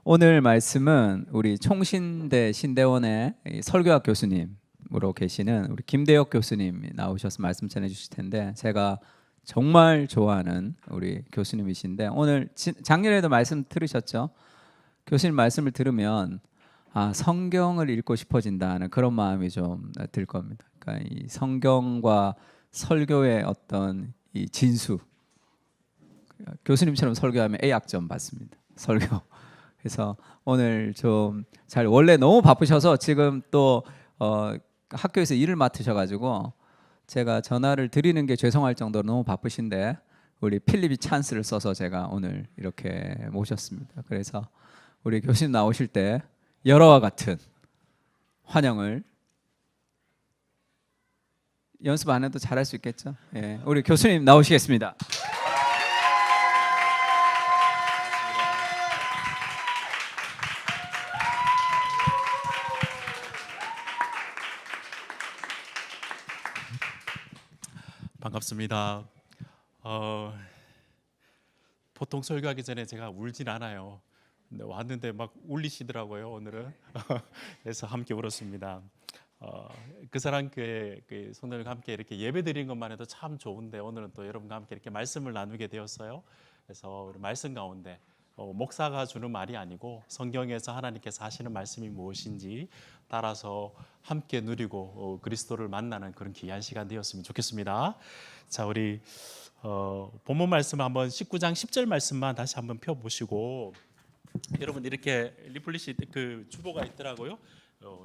오늘 말씀은 우리 총신대 신대원의 설교학 교수님으로 계시는 우리 김대혁 교수님 나오셔서 말씀 전해 주실 텐데, 제가 정말 좋아하는 우리 교수님이신데, 오늘 작년에도 말씀 들으셨죠? 교수님 말씀을 들으면 성경을 읽고 싶어진다는 그런 마음이 좀 들 겁니다. 그러니까 이 성경과 설교의 어떤 이 진수, 교수님처럼 설교하면 A학점 받습니다. 설교. 그래서 오늘 좀 잘, 원래 너무 바쁘셔서 지금 또 학교에서 일을 맡으셔가지고 제가 전화를 드리는 게 죄송할 정도로 너무 바쁘신데, 우리 필립이 찬스를 써서 제가 오늘 이렇게 모셨습니다. 그래서 우리 교수님 나오실 때 여러와 같은 환영을, 연습 안 해도 잘할 수 있겠죠? 예, 우리 교수님 나오시겠습니다. 반갑습니다. 보통 설교하기 전에 제가 울진 않아요. 근데 왔는데 막 울리시더라고요, 오늘은. 그래서 함께 울었습니다. 그 사람께 그 손을 함께 이렇게 예배드리는 것만 해도 참 좋은데, 오늘은 또 여러분과 함께 이렇게 말씀을 나누게 되었어요. 그래서 우리 말씀 가운데 목사가 주는 말이 아니고 성경에서 하나님께서 하시는 말씀이 무엇인지 따라서 함께 누리고 그리스도를 만나는 그런 귀한 시간 되었으면 좋겠습니다. 자, 우리 본문 말씀 한번 19장 10절 말씀만 다시 한번 펴보시고, 여러분 이렇게 리플리시 그 주보가 있더라고요.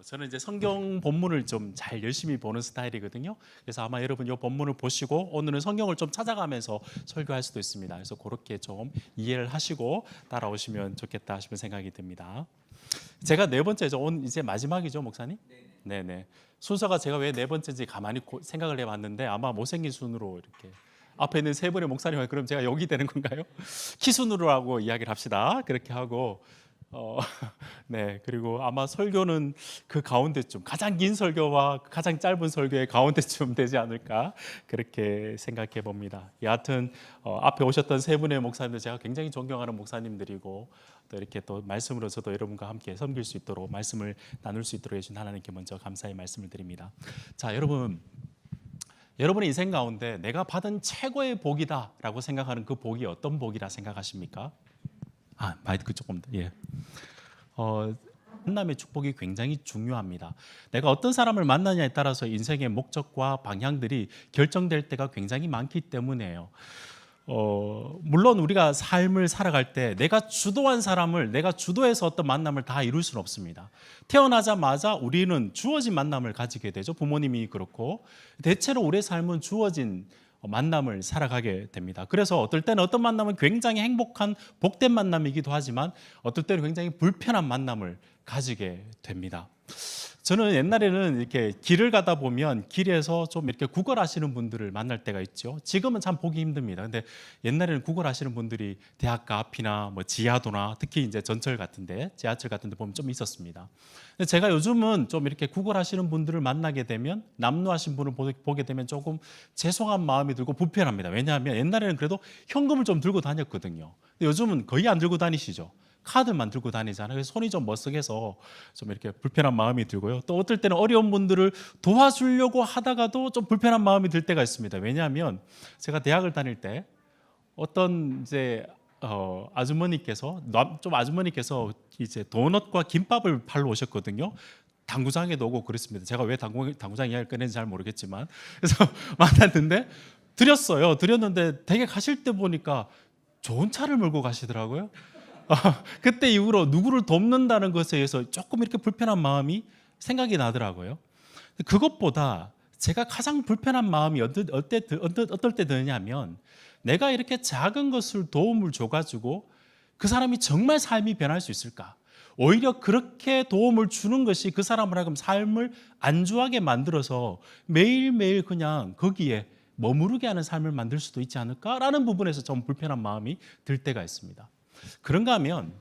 저는 이제 성경 본문을 좀 잘 열심히 보는 스타일이거든요. 그래서 아마 여러분 이 본문을 보시고 오늘은 성경을 좀 찾아가면서 설교할 수도 있습니다. 그래서 그렇게 좀 이해를 하시고 따라오시면 좋겠다 싶은 생각이 듭니다. 제가 네 번째죠. 오늘 이제 마지막이죠, 목사님? 네네. 순서가 제가 왜 네 번째인지 가만히 생각을 해봤는데, 아마 못생긴 순으로 이렇게 앞에 있는 세 분의 목사님, 그럼 제가 여기 되는 건가요? 키 순으로 하고 이야기를 합시다. 그렇게 하고 네, 그리고 아마 설교는 그 가운데쯤, 가장 긴 설교와 가장 짧은 설교의 가운데쯤 되지 않을까, 그렇게 생각해 봅니다. 여하튼 앞에 오셨던 세 분의 목사님들 제가 굉장히 존경하는 목사님들이고, 또 이렇게 또 말씀으로 저도 여러분과 함께 섬길 수 있도록, 말씀을 나눌 수 있도록 해주신 하나님께 먼저 감사의 말씀을 드립니다. 자, 여러분의 인생 가운데 내가 받은 최고의 복이다라고 생각하는 그 복이 어떤 복이라 생각하십니까? 마이크 조금 더. 예. 만남의 축복이 굉장히 중요합니다. 내가 어떤 사람을 만나냐에 따라서 인생의 목적과 방향들이 결정될 때가 굉장히 많기 때문에요. 물론 우리가 삶을 살아갈 때 내가 주도한 사람을, 내가 주도해서 어떤 만남을 다 이룰 수는 없습니다. 태어나자마자 우리는 주어진 만남을 가지게 되죠. 부모님이 그렇고, 대체로 우리의 삶은 주어진 만남을 살아가게 됩니다. 그래서 어떨 때는 어떤 만남은 굉장히 행복한 복된 만남이기도 하지만, 어떨 때는 굉장히 불편한 만남을 가지게 됩니다. 저는 옛날에는 이렇게 길을 가다 보면 길에서 좀 이렇게 구걸하시는 분들을 만날 때가 있죠. 지금은 참 보기 힘듭니다. 근데 옛날에는 구걸하시는 분들이 대학가 앞이나 뭐 지하도나, 특히 이제 전철 같은데, 지하철 같은데 보면 좀 있었습니다. 근데 제가 요즘은 좀 이렇게 구걸하시는 분들을 만나게 되면, 남루하신 분을 보게 되면 조금 죄송한 마음이 들고 불편합니다. 왜냐하면 옛날에는 그래도 현금을 좀 들고 다녔거든요. 근데 요즘은 거의 안 들고 다니시죠. 카드만 들고 다니잖아요. 그래서 손이 좀 머쓱해서 좀 이렇게 불편한 마음이 들고요. 또 어떨 때는 어려운 분들을 도와주려고 하다가도 좀 불편한 마음이 들 때가 있습니다. 왜냐하면 제가 대학을 다닐 때 어떤 이제 아주머니께서 이제 도넛과 김밥을 팔러 오셨거든요. 당구장에도 오고 그랬습니다. 제가 왜 당구장 이야기를 꺼낸지 잘 모르겠지만, 그래서 만났는데 드렸는데 되게 가실 때 보니까 좋은 차를 몰고 가시더라고요. 그때 이후로 누구를 돕는다는 것에 의해서 조금 이렇게 불편한 마음이 생각이 나더라고요. 그것보다 제가 가장 불편한 마음이 어떨 때 드냐면, 내가 이렇게 작은 것을 도움을 줘가지고 그 사람이 정말 삶이 변할 수 있을까? 오히려 그렇게 도움을 주는 것이 그 사람을 하여금 삶을 안주하게 만들어서 매일매일 그냥 거기에 머무르게 하는 삶을 만들 수도 있지 않을까라는 부분에서 좀 불편한 마음이 들 때가 있습니다. 그런가 하면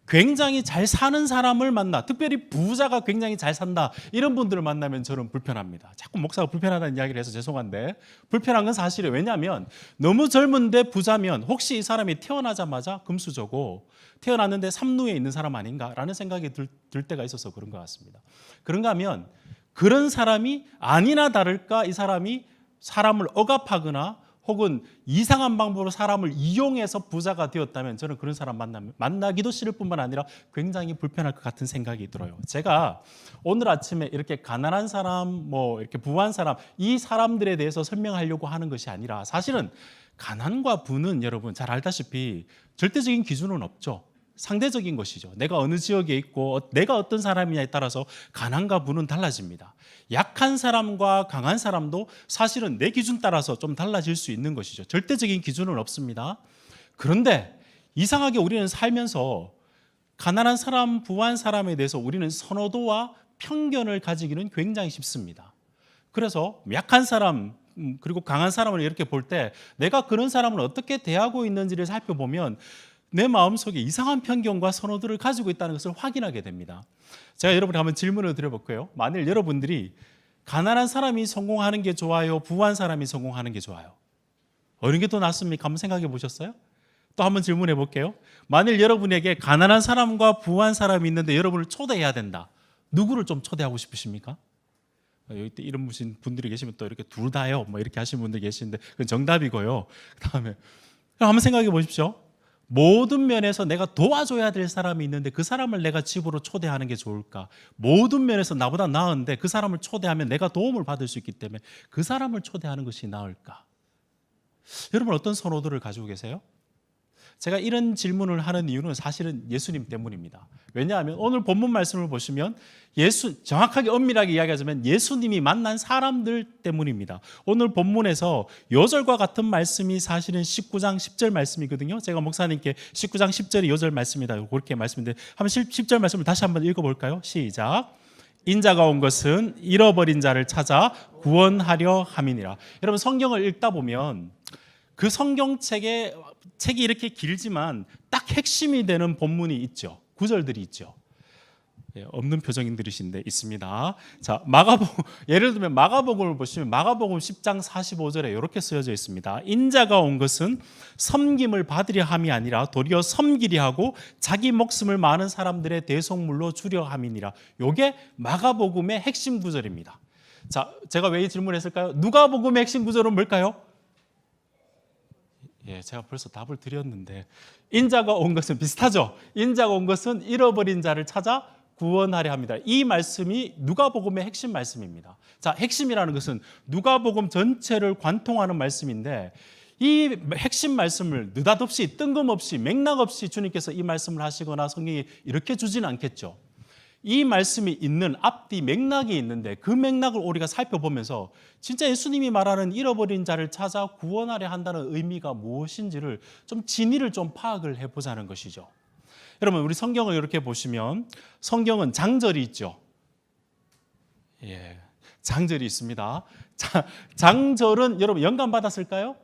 굉장히 잘 사는 사람을 만나, 특별히 부자가 굉장히 잘 산다, 이런 분들을 만나면 저는 불편합니다. 자꾸 목사가 불편하다는 이야기를 해서 죄송한데, 불편한 건 사실이에요. 왜냐하면 너무 젊은데 부자면 혹시 이 사람이 태어나자마자 금수저고 태어났는데 삼루에 있는 사람 아닌가라는 생각이 들 때가 있어서 그런 것 같습니다. 그런가 하면 그런 사람이 아니나 다를까 이 사람이 사람을 억압하거나 혹은 이상한 방법으로 사람을 이용해서 부자가 되었다면 저는 그런 사람 만나기도 싫을 뿐만 아니라 굉장히 불편할 것 같은 생각이 들어요. 제가 오늘 아침에 이렇게 가난한 사람, 이렇게 부한 사람, 이 사람들에 대해서 설명하려고 하는 것이 아니라 사실은 가난과 부는 여러분 잘 알다시피 절대적인 기준은 없죠. 상대적인 것이죠. 내가 어느 지역에 있고 내가 어떤 사람이냐에 따라서 가난과 부는 달라집니다. 약한 사람과 강한 사람도 사실은 내 기준 따라서 좀 달라질 수 있는 것이죠. 절대적인 기준은 없습니다. 그런데 이상하게 우리는 살면서 가난한 사람, 부한 사람에 대해서 우리는 선호도와 편견을 가지기는 굉장히 쉽습니다. 그래서 약한 사람 그리고 강한 사람을 이렇게 볼 때 내가 그런 사람을 어떻게 대하고 있는지를 살펴보면 내 마음속에 이상한 편견과 선호들을 가지고 있다는 것을 확인하게 됩니다. 제가 여러분께 한번 질문을 드려볼게요. 만일 여러분들이 가난한 사람이 성공하는 게 좋아요? 부한 사람이 성공하는 게 좋아요? 어느 게 더 낫습니까? 한번 생각해 보셨어요? 또 한번 질문해 볼게요. 만일 여러분에게 가난한 사람과 부한 사람이 있는데 여러분을 초대해야 된다. 누구를 좀 초대하고 싶으십니까? 여기 또 이런 분들이 계시면 또 이렇게 둘 다요. 이렇게 하시는 분들 계시는데 그건 정답이고요. 그다음에 한번 생각해 보십시오. 모든 면에서 내가 도와줘야 될 사람이 있는데 그 사람을 내가 집으로 초대하는 게 좋을까? 모든 면에서 나보다 나은데 그 사람을 초대하면 내가 도움을 받을 수 있기 때문에 그 사람을 초대하는 것이 나을까? 여러분 어떤 선호도를 가지고 계세요? 제가 이런 질문을 하는 이유는 사실은 예수님 때문입니다. 왜냐하면 오늘 본문 말씀을 보시면 정확하게 엄밀하게 이야기하자면 예수님이 만난 사람들 때문입니다. 오늘 본문에서 요절과 같은 말씀이 사실은 19장 10절 말씀이거든요. 제가 목사님께 19장 10절이 요절 말씀이다 그렇게 말씀인데 한번 10절 말씀을 다시 한번 읽어볼까요? 시작. 인자가 온 것은 잃어버린 자를 찾아 구원하려 함이니라. 여러분 성경을 읽다 보면 그 성경책이 이렇게 길지만 딱 핵심이 되는 본문이 있죠. 구절들이 있죠. 없는 표정인들이신데 있습니다. 자, 예를 들면 마가복음을 보시면 마가복음 10장 45절에 이렇게 쓰여져 있습니다. 인자가 온 것은 섬김을 받으려 함이 아니라 도리어 섬기려 하고 자기 목숨을 많은 사람들의 대속물로 주려 함이니라. 이게 마가복음의 핵심 구절입니다. 자, 제가 왜 이 질문했을까요? 누가복음의 핵심 구절은 뭘까요? 제가 벌써 답을 드렸는데 인자가 온 것은 비슷하죠. 인자가 온 것은 잃어버린 자를 찾아 구원하려 합니다. 이 말씀이 누가복음의 핵심 말씀입니다. 자, 핵심이라는 것은 누가복음 전체를 관통하는 말씀인데 이 핵심 말씀을 느닷없이 뜬금없이 맥락 없이 주님께서 이 말씀을 하시거나 성경이 이렇게 주지는 않겠죠. 이 말씀이 있는 앞뒤 맥락이 있는데 그 맥락을 우리가 살펴보면서 진짜 예수님이 말하는 잃어버린 자를 찾아 구원하려 한다는 의미가 무엇인지를 좀 진위를 좀 파악을 해보자는 것이죠. 여러분 우리 성경을 이렇게 보시면 성경은 장절이 있죠. 장절이 있습니다. 장절은 여러분 영감 받았을까요?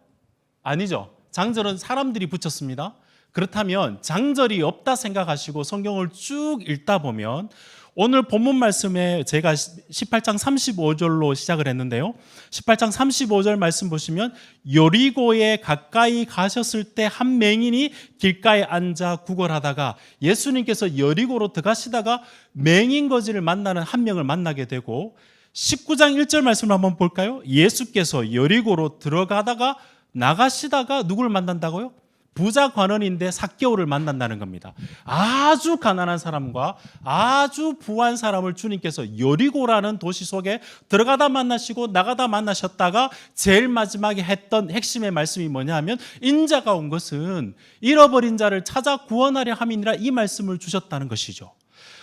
아니죠. 장절은 사람들이 붙였습니다. 그렇다면 장절이 없다 생각하시고 성경을 쭉 읽다 보면 오늘 본문 말씀에 제가 18장 35절로 시작을 했는데요. 18장 35절 말씀 보시면 여리고에 가까이 가셨을 때 한 맹인이 길가에 앉아 구걸하다가 예수님께서 여리고로 들어가시다가 맹인 거지를 만나는 한 명을 만나게 되고 19장 1절 말씀을 한번 볼까요? 예수께서 여리고로 들어가다가 나가시다가 누구를 만난다고요? 부자 관원인데 삭개오를 만난다는 겁니다. 아주 가난한 사람과 아주 부한 사람을 주님께서 여리고라는 도시 속에 들어가다 만나시고 나가다 만나셨다가 제일 마지막에 했던 핵심의 말씀이 뭐냐 하면 인자가 온 것은 잃어버린 자를 찾아 구원하려 함이니라 이 말씀을 주셨다는 것이죠.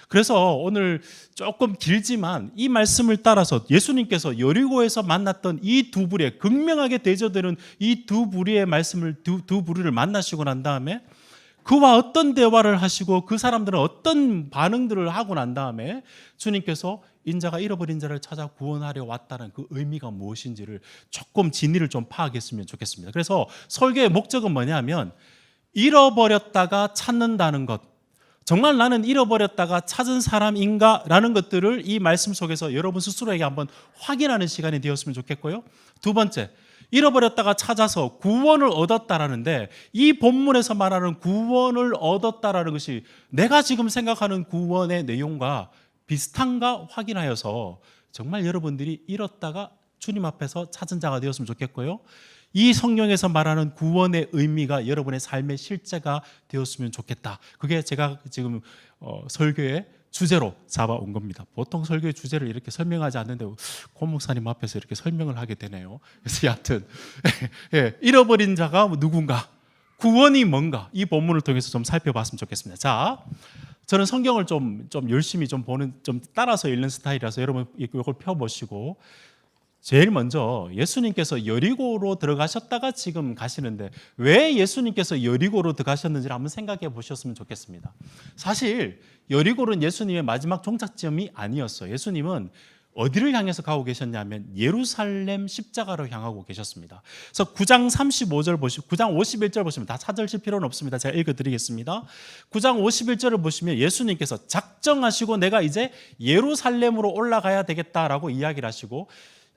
그래서 오늘 조금 길지만 이 말씀을 따라서 예수님께서 여리고에서 만났던 이 두 부류에 극명하게 대조되는 이 두 부류의 말씀을 두 부류를 만나시고 난 다음에 그와 어떤 대화를 하시고 그 사람들은 어떤 반응들을 하고 난 다음에 주님께서 인자가 잃어버린 자를 찾아 구원하려 왔다는 그 의미가 무엇인지를 조금 진리를 좀 파악했으면 좋겠습니다. 그래서 설교의 목적은 뭐냐면 잃어버렸다가 찾는다는 것, 정말 나는 잃어버렸다가 찾은 사람인가? 라는 것들을 이 말씀 속에서 여러분 스스로에게 한번 확인하는 시간이 되었으면 좋겠고요. 두 번째, 잃어버렸다가 찾아서 구원을 얻었다라는데, 이 본문에서 말하는 구원을 얻었다라는 것이 내가 지금 생각하는 구원의 내용과 비슷한가 확인하여서 정말 여러분들이 잃었다가 주님 앞에서 찾은 자가 되었으면 좋겠고요. 이 성경에서 말하는 구원의 의미가 여러분의 삶의 실제가 되었으면 좋겠다. 그게 제가 지금 설교의 주제로 잡아온 겁니다. 보통 설교의 주제를 이렇게 설명하지 않는데 고 목사님 앞에서 이렇게 설명을 하게 되네요. 그래서 여하튼 예, 잃어버린 자가 누군가, 구원이 뭔가, 이 본문을 통해서 좀 살펴봤으면 좋겠습니다. 자, 저는 성경을 좀 열심히 좀 따라서 읽는 스타일이라서 여러분 이걸 펴보시고, 제일 먼저 예수님께서 여리고로 들어가셨다가 지금 가시는데 왜 예수님께서 여리고로 들어가셨는지를 한번 생각해 보셨으면 좋겠습니다. 사실 여리고는 예수님의 마지막 종착점이 아니었어요. 예수님은 어디를 향해서 가고 계셨냐면 예루살렘 십자가로 향하고 계셨습니다. 그래서 9장 35절 보시고 9장 51절 보시면 다 찾으실 필요는 없습니다. 제가 읽어드리겠습니다. 9장 51절을 보시면 예수님께서 작정하시고 내가 이제 예루살렘으로 올라가야 되겠다라고 이야기를 하시고,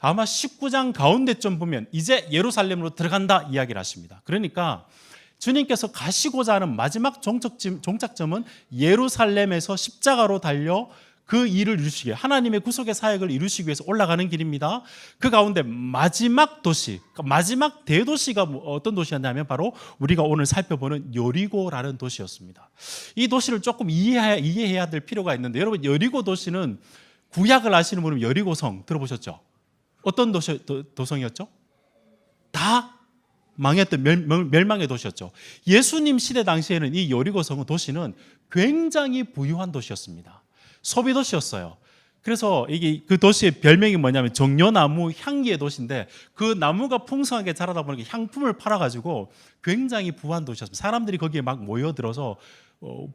아마 19장 가운데쯤 보면 이제 예루살렘으로 들어간다 이야기를 하십니다. 그러니까 주님께서 가시고자 하는 마지막 종착점은 예루살렘에서 십자가로 달려 그 일을 이루시기, 하나님의 구속의 사역을 이루시기 위해서 올라가는 길입니다. 그 가운데 마지막 도시, 마지막 대도시가 어떤 도시였냐면 바로 우리가 오늘 살펴보는 여리고라는 도시였습니다. 이 도시를 조금 이해해야 될 필요가 있는데, 여러분 여리고 도시는 구약을 아시는 분은 여리고성 들어보셨죠? 어떤 도성이었죠? 다 망했던 멸망의 도시였죠. 예수님 시대 당시에는 이 여리고성 도시는 굉장히 부유한 도시였습니다. 소비 도시였어요. 그래서 이게 그 도시의 별명이 뭐냐면 정려나무 향기의 도시인데, 그 나무가 풍성하게 자라다 보니까 향품을 팔아가지고 굉장히 부한 도시였습니다. 사람들이 거기에 막 모여들어서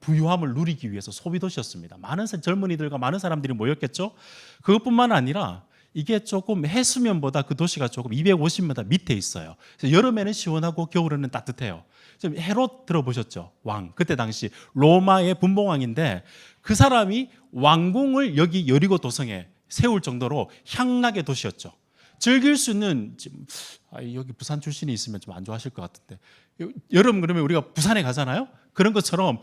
부유함을 누리기 위해서 소비 도시였습니다. 많은 젊은이들과 많은 사람들이 모였겠죠. 그것뿐만 아니라 이게 조금 해수면보다 그 도시가 조금 250m 밑에 있어요. 그래서 여름에는 시원하고 겨울에는 따뜻해요. 지금 헤롯 들어보셨죠? 왕. 그때 당시 로마의 분봉왕인데 그 사람이 왕궁을 여기 여리고 도성에 세울 정도로 향락의 도시였죠. 즐길 수 있는, 여기 부산 출신이 있으면 좀 안 좋아하실 것 같은데, 여름 그러면 우리가 부산에 가잖아요. 그런 것처럼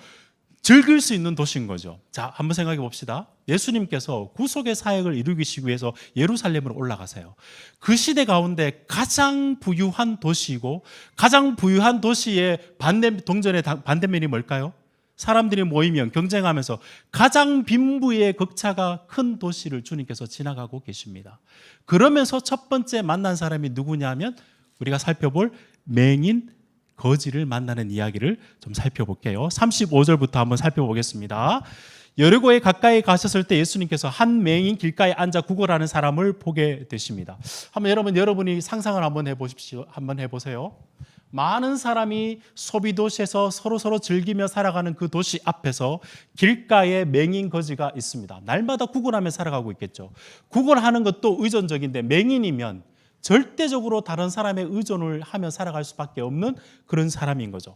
즐길 수 있는 도시인 거죠. 자, 한번 생각해 봅시다. 예수님께서 구속의 사역을 이루시기 위해서 예루살렘으로 올라가세요. 그 시대 가운데 가장 부유한 도시이고, 가장 부유한 도시의 동전의 반대면이 뭘까요? 사람들이 모이면 경쟁하면서 가장 빈부의 격차가 큰 도시를 주님께서 지나가고 계십니다. 그러면서 첫 번째 만난 사람이 누구냐면 우리가 살펴볼 맹인 거지를 만나는 이야기를 좀 살펴볼게요. 35절부터 한번 살펴보겠습니다. 여리고에 가까이 가셨을 때 예수님께서 한 맹인 길가에 앉아 구걸하는 사람을 보게 되십니다. 한번 여러분이 상상을 한번 해보십시오. 한번 해보세요. 많은 사람이 소비 도시에서 서로 즐기며 살아가는 그 도시 앞에서 길가에 맹인 거지가 있습니다. 날마다 구걸하며 살아가고 있겠죠. 구걸하는 것도 의존적인데 맹인이면 절대적으로 다른 사람의 의존을 하며 살아갈 수밖에 없는 그런 사람인 거죠.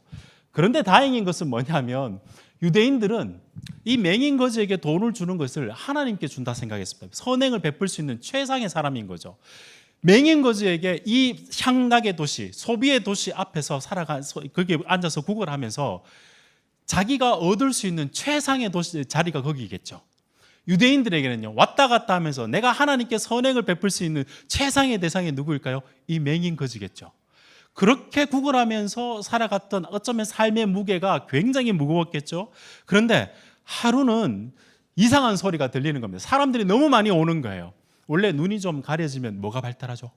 그런데 다행인 것은 뭐냐면 유대인들은 이 맹인 거지에게 돈을 주는 것을 하나님께 준다 생각했습니다. 선행을 베풀 수 있는 최상의 사람인 거죠. 맹인 거지에게 이 향락의 도시, 소비의 도시 앞에서 거기에 앉아서 구걸하면서 자기가 얻을 수 있는 최상의 도시 자리가 거기겠죠. 유대인들에게는요, 왔다 갔다 하면서 내가 하나님께 선행을 베풀 수 있는 최상의 대상이 누구일까요? 이 맹인 거지겠죠. 그렇게 구걸하면서 살아갔던 어쩌면 삶의 무게가 굉장히 무거웠겠죠. 그런데 하루는 이상한 소리가 들리는 겁니다. 사람들이 너무 많이 오는 거예요. 원래 눈이 좀 가려지면 뭐가 발달하죠?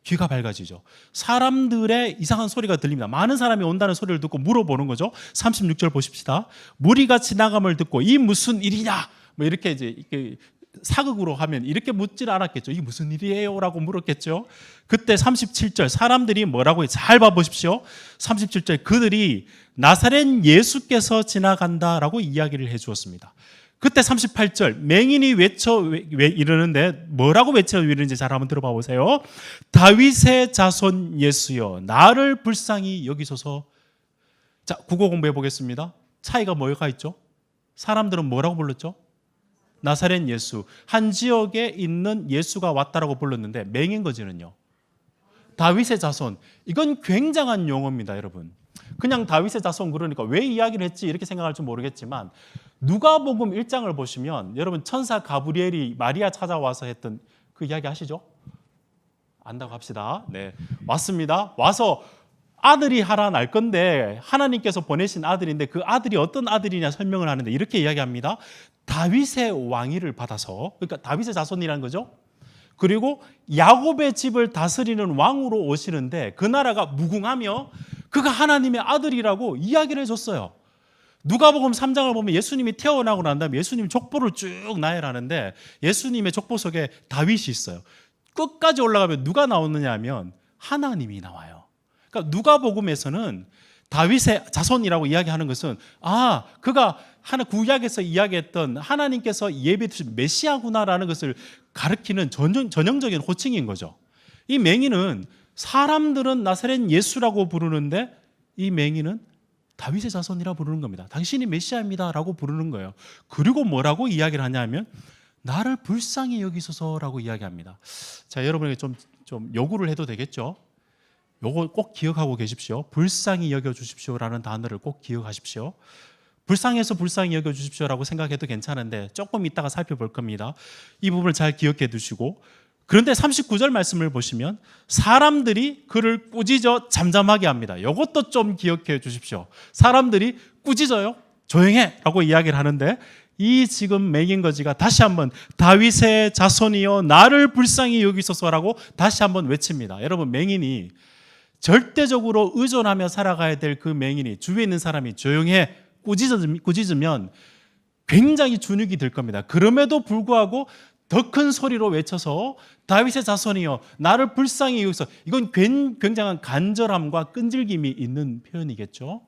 귀가 밝아지죠. 사람들의 이상한 소리가 들립니다. 많은 사람이 온다는 소리를 듣고 물어보는 거죠. 36절 보십시다. 무리가 지나감을 듣고 이 무슨 일이냐? 뭐 이렇게 이제 사극으로 하면 이렇게 묻지는 않았겠죠. 이게 무슨 일이에요? 라고 물었겠죠. 그때 37절 사람들이 뭐라고 해요? 잘 봐보십시오. 37절 그들이 나사렛 예수께서 지나간다라고 이야기를 해 주었습니다. 그때 38절 맹인이 이러는데 뭐라고 외쳐 이러는지 잘 한번 들어봐 보세요. 다윗의 자손 예수여 나를 불쌍히 여기소서. 자, 국어 공부해 보겠습니다. 차이가 뭐가 있죠? 사람들은 뭐라고 불렀죠? 나사렛 예수. 한 지역에 있는 예수가 왔다라고 불렀는데 맹인 거지는요, 다윗의 자손. 이건 굉장한 용어입니다, 여러분. 그냥 다윗의 자손 그러니까 왜 이야기를 했지 이렇게 생각할지 모르겠지만, 누가복음 1장을 보시면 여러분 천사 가브리엘이 마리아 찾아와서 했던 그 이야기 아시죠? 안다고 합시다. 네, 왔습니다. 와서 아들이 하나 날 건데 하나님께서 보내신 아들인데 그 아들이 어떤 아들이냐 설명을 하는데 이렇게 이야기합니다. 다윗의 왕위를 받아서, 그러니까 다윗의 자손이라는 거죠. 그리고 야곱의 집을 다스리는 왕으로 오시는데 그 나라가 무궁하며 그가 하나님의 아들이라고 이야기를 해줬어요. 누가복음 3장을 보면 예수님이 태어나고 난 다음에 예수님 족보를 쭉 나열하는데 예수님의 족보 속에 다윗이 있어요. 끝까지 올라가면 누가 나오느냐 하면 하나님이 나와요. 그러니까 누가복음에서는 다윗의 자손이라고 이야기하는 것은 그가 하나 구약에서 이야기했던 하나님께서 예비해 주신 메시아구나라는 것을 가리키는 전형적인 호칭인 거죠. 이 맹인은 사람들은 나사렛 예수라고 부르는데 이 맹인은 다윗의 자손이라 부르는 겁니다. 당신이 메시아입니다라고 부르는 거예요. 그리고 뭐라고 이야기를 하냐면 나를 불쌍히 여기소서라고 이야기합니다. 자, 여러분에게 좀 요구를 해도 되겠죠? 요거 꼭 기억하고 계십시오. 불쌍히 여겨주십시오라는 단어를 꼭 기억하십시오. 불쌍해서 불쌍히 여겨주십시오라고 생각해도 괜찮은데 조금 이따가 살펴볼 겁니다. 이 부분을 잘 기억해 두시고, 그런데 39절 말씀을 보시면 사람들이 그를 꾸짖어 잠잠하게 합니다. 이것도 좀 기억해 주십시오. 사람들이 꾸짖어요. 조용해 라고 이야기를 하는데 이 지금 맹인 거지가 다시 한번 다윗의 자손이여 나를 불쌍히 여기소서라고 다시 한번 외칩니다. 여러분, 맹인이 절대적으로 의존하며 살아가야 될 그 맹인이 주위에 있는 사람이 조용해 꾸짖으면 굉장히 준익이 될 겁니다. 그럼에도 불구하고 더 큰 소리로 외쳐서 다윗의 자손이여 나를 불쌍히 여기소서, 이건 굉장한 간절함과 끈질김이 있는 표현이겠죠.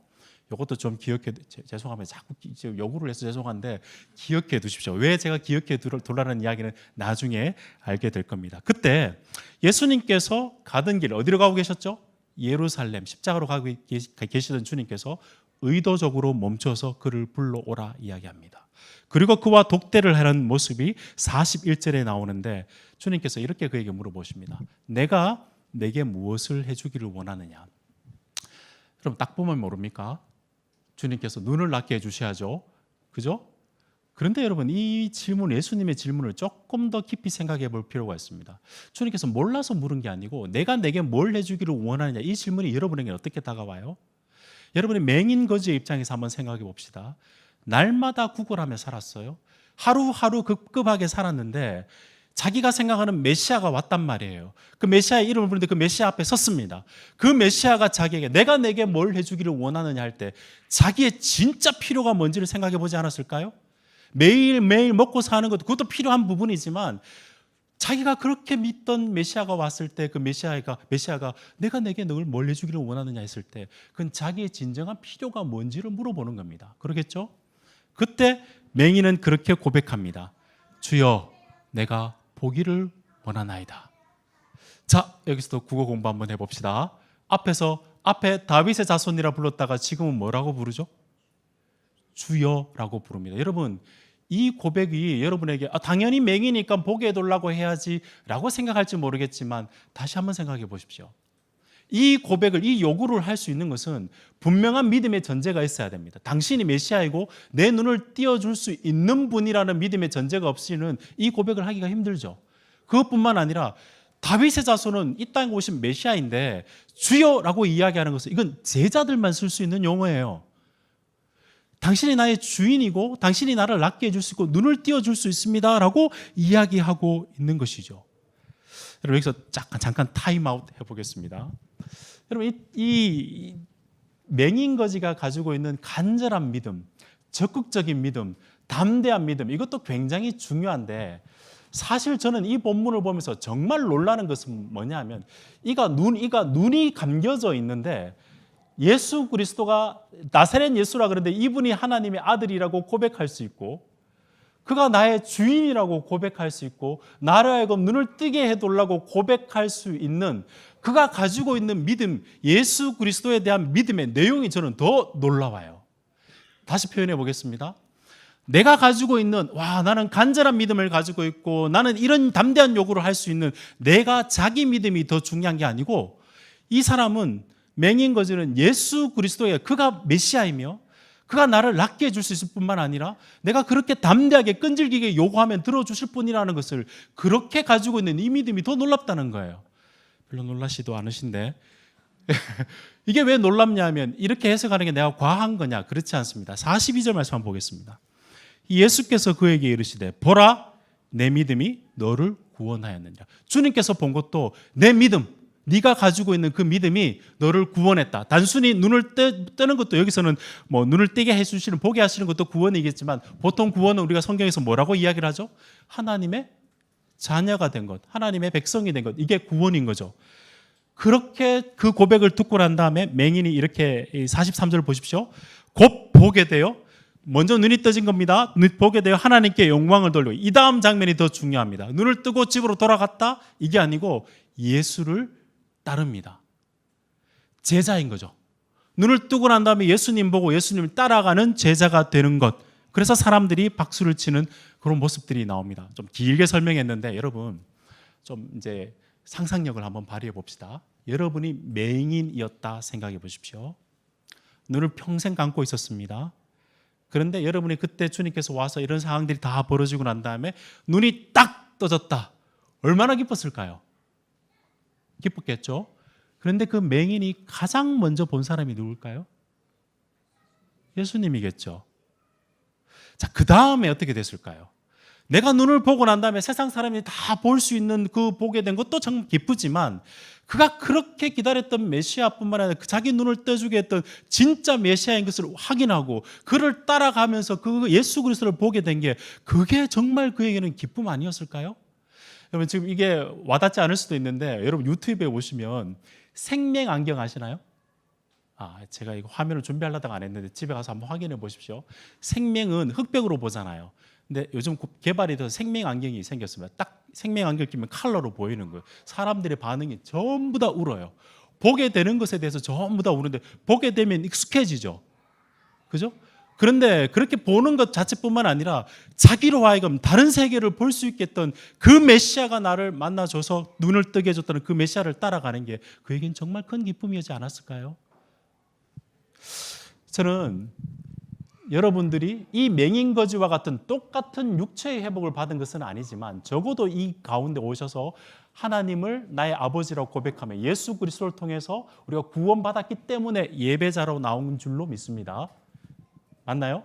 이것도 좀 기억해, 죄송합니다. 자꾸 요구를 해서 죄송한데 기억해 두십시오. 왜 제가 기억해 두라는 이야기는 나중에 알게 될 겁니다. 그때 예수님께서 가던 길 어디로 가고 계셨죠? 예루살렘 십자가로 가고 계시던 주님께서 의도적으로 멈춰서 그를 불러오라 이야기합니다. 그리고 그와 독대를 하는 모습이 41절에 나오는데 주님께서 이렇게 그에게 물어보십니다. 내가 내게 무엇을 해주기를 원하느냐? 그럼 딱 보면 모릅니까? 주님께서 눈을 낮게 해주셔야죠. 그죠? 그런데 여러분, 이 질문, 예수님의 질문을 조금 더 깊이 생각해 볼 필요가 있습니다. 주님께서 몰라서 물은 게 아니고 내가 내게 뭘 해주기를 원하느냐, 이 질문이 여러분에게 어떻게 다가와요? 여러분이 맹인 거지의 입장에서 한번 생각해 봅시다. 날마다 구걸하며 살았어요. 하루하루 급급하게 살았는데 자기가 생각하는 메시아가 왔단 말이에요. 그 메시아의 이름을 부르는데 그 메시아 앞에 섰습니다. 그 메시아가 자기에게 내가 내게 뭘 해주기를 원하느냐 할 때 자기의 진짜 필요가 뭔지를 생각해 보지 않았을까요? 매일매일 먹고 사는 것도 그것도 필요한 부분이지만 자기가 그렇게 믿던 메시아가 왔을 때 그 메시아가 내가 내게 뭘 해주기를 원하느냐 했을 때 그건 자기의 진정한 필요가 뭔지를 물어보는 겁니다. 그러겠죠? 그때 맹인은 그렇게 고백합니다. 주여, 내가 보기를 원하나이다. 자, 여기서도 국어 공부 한번 해봅시다. 앞에 다윗의 자손이라 불렀다가 지금은 뭐라고 부르죠? 주여라고 부릅니다. 여러분, 이 고백이 여러분에게 당연히 맹이니까 보게 해달라고 해야지 라고 생각할지 모르겠지만 다시 한번 생각해 보십시오. 이 고백을, 이 요구를 할 수 있는 것은 분명한 믿음의 전제가 있어야 됩니다. 당신이 메시아이고 내 눈을 띄워줄 수 있는 분이라는 믿음의 전제가 없이는 이 고백을 하기가 힘들죠. 그것뿐만 아니라 다윗의 자손은 이 땅에 오신 메시아인데 주여라고 이야기하는 것은 이건 제자들만 쓸 수 있는 용어예요. 당신이 나의 주인이고 당신이 나를 낫게 해줄 수 있고 눈을 띄워줄 수 있습니다 라고 이야기하고 있는 것이죠. 여러분, 여기서 잠깐 타임아웃 해보겠습니다. 여러분, 이 맹인거지가 가지고 있는 간절한 믿음, 적극적인 믿음, 담대한 믿음, 이것도 굉장히 중요한데 사실 저는 이 본문을 보면서 정말 놀라는 것은 뭐냐 하면 이가 눈이 감겨져 있는데 예수 그리스도가 나사렛 예수라 그러는데 이분이 하나님의 아들이라고 고백할 수 있고 그가 나의 주인이라고 고백할 수 있고 나를 하여금 눈을 뜨게 해달라고 고백할 수 있는 그가 가지고 있는 믿음, 예수 그리스도에 대한 믿음의 내용이 저는 더 놀라워요. 다시 표현해 보겠습니다. 내가 가지고 있는 나는 간절한 믿음을 가지고 있고 나는 이런 담대한 요구를 할 수 있는 내가 자기 믿음이 더 중요한 게 아니고 이 사람은 맹인 거지는 예수 그리스도의 그가 메시아이며 그가 나를 낫게 해줄 수 있을 뿐만 아니라 내가 그렇게 담대하게 끈질기게 요구하면 들어주실 분이라는 것을 그렇게 가지고 있는 이 믿음이 더 놀랍다는 거예요. 별로 놀라시도 않으신데 이게 왜 놀랍냐 하면 이렇게 해석하는 게 내가 과한 거냐? 그렇지 않습니다. 42절 말씀 한번 보겠습니다. 예수께서 그에게 이르시되 보라 내 믿음이 너를 구원하였느니라. 주님께서 본 것도 내 믿음, 네가 가지고 있는 그 믿음이 너를 구원했다. 단순히 눈을 뜨는 것도 여기서는 뭐 눈을 뜨게 해주시는 보게 하시는 것도 구원이겠지만 보통 구원은 우리가 성경에서 뭐라고 이야기를 하죠? 하나님의 자녀가 된 것, 하나님의 백성이 된 것, 이게 구원인 거죠. 그렇게 그 고백을 듣고 난 다음에 맹인이 이렇게 43절 보십시오. 곧 보게 되어 먼저 눈이 떠진 겁니다. 보게 되어 하나님께 영광을 돌리고 이 다음 장면이 더 중요합니다. 눈을 뜨고 집으로 돌아갔다? 이게 아니고 예수를 따릅니다. 제자인 거죠. 눈을 뜨고 난 다음에 예수님 보고 예수님을 따라가는 제자가 되는 것. 그래서 사람들이 박수를 치는 그런 모습들이 나옵니다. 좀 길게 설명했는데 여러분 좀 이제 상상력을 한번 발휘해 봅시다. 여러분이 맹인이었다 생각해 보십시오. 눈을 평생 감고 있었습니다. 그런데 여러분이 그때 주님께서 와서 이런 상황들이 다 벌어지고 난 다음에 눈이 딱 떠졌다. 얼마나 기뻤을까요? 기뻤겠죠? 그런데 그 맹인이 가장 먼저 본 사람이 누굴까요? 예수님이겠죠. 자, 그 다음에 어떻게 됐을까요? 내가 눈을 보고 난 다음에 세상 사람이 다 볼 수 있는 그 보게 된 것도 참 기쁘지만 그가 그렇게 기다렸던 메시아뿐만 아니라 자기 눈을 떠주게 했던 진짜 메시아인 것을 확인하고 그를 따라가면서 그 예수 그리스도를 보게 된 게 그게 정말 그에게는 기쁨 아니었을까요? 여러분 지금 이게 와닿지 않을 수도 있는데 여러분 유튜브에 보시면 생명 안경 아시나요? 제가 이거 화면을 준비하려다가 안 했는데 집에 가서 한번 확인해 보십시오. 생명은 흑백으로 보잖아요. 근데 요즘 개발이 돼서 생명 안경이 생겼습니다. 딱 생명 안경 끼면 컬러로 보이는 거예요. 사람들의 반응이 전부 다 울어요. 보게 되는 것에 대해서 전부 다 우는데 보게 되면 익숙해지죠. 그죠? 그런데 그렇게 보는 것 자체뿐만 아니라 자기로 하여금 다른 세계를 볼 수 있게 했던 그 메시아가 나를 만나줘서 눈을 뜨게 해줬다는 그 메시아를 따라가는 게 그에겐 정말 큰 기쁨이었지 않았을까요? 저는 여러분들이 이 맹인거지와 같은 똑같은 육체의 회복을 받은 것은 아니지만 적어도 이 가운데 오셔서 하나님을 나의 아버지라고 고백하며 예수 그리스도를 통해서 우리가 구원받았기 때문에 예배자로 나온 줄로 믿습니다. 맞나요?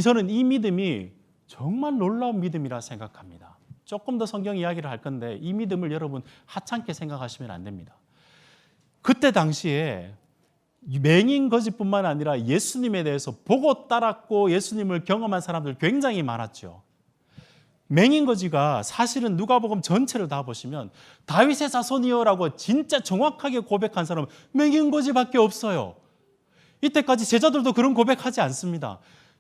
저는 이 믿음이 정말 놀라운 믿음이라 생각합니다. 조금 더 성경 이야기를 할 건데 이 믿음을 여러분 하찮게 생각하시면 안 됩니다. 그때 당시에 맹인 거지뿐만 아니라 예수님에 대해서 보고 따랐고 예수님을 경험한 사람들 굉장히 많았죠. 맹인 거지가 사실은 누가복음 전체를 다 보시면 다윗의 자손이여라고 진짜 정확하게 고백한 사람은 맹인 거지밖에 없어요. 이때까지 제자들도 그런 고백하지 않습니다.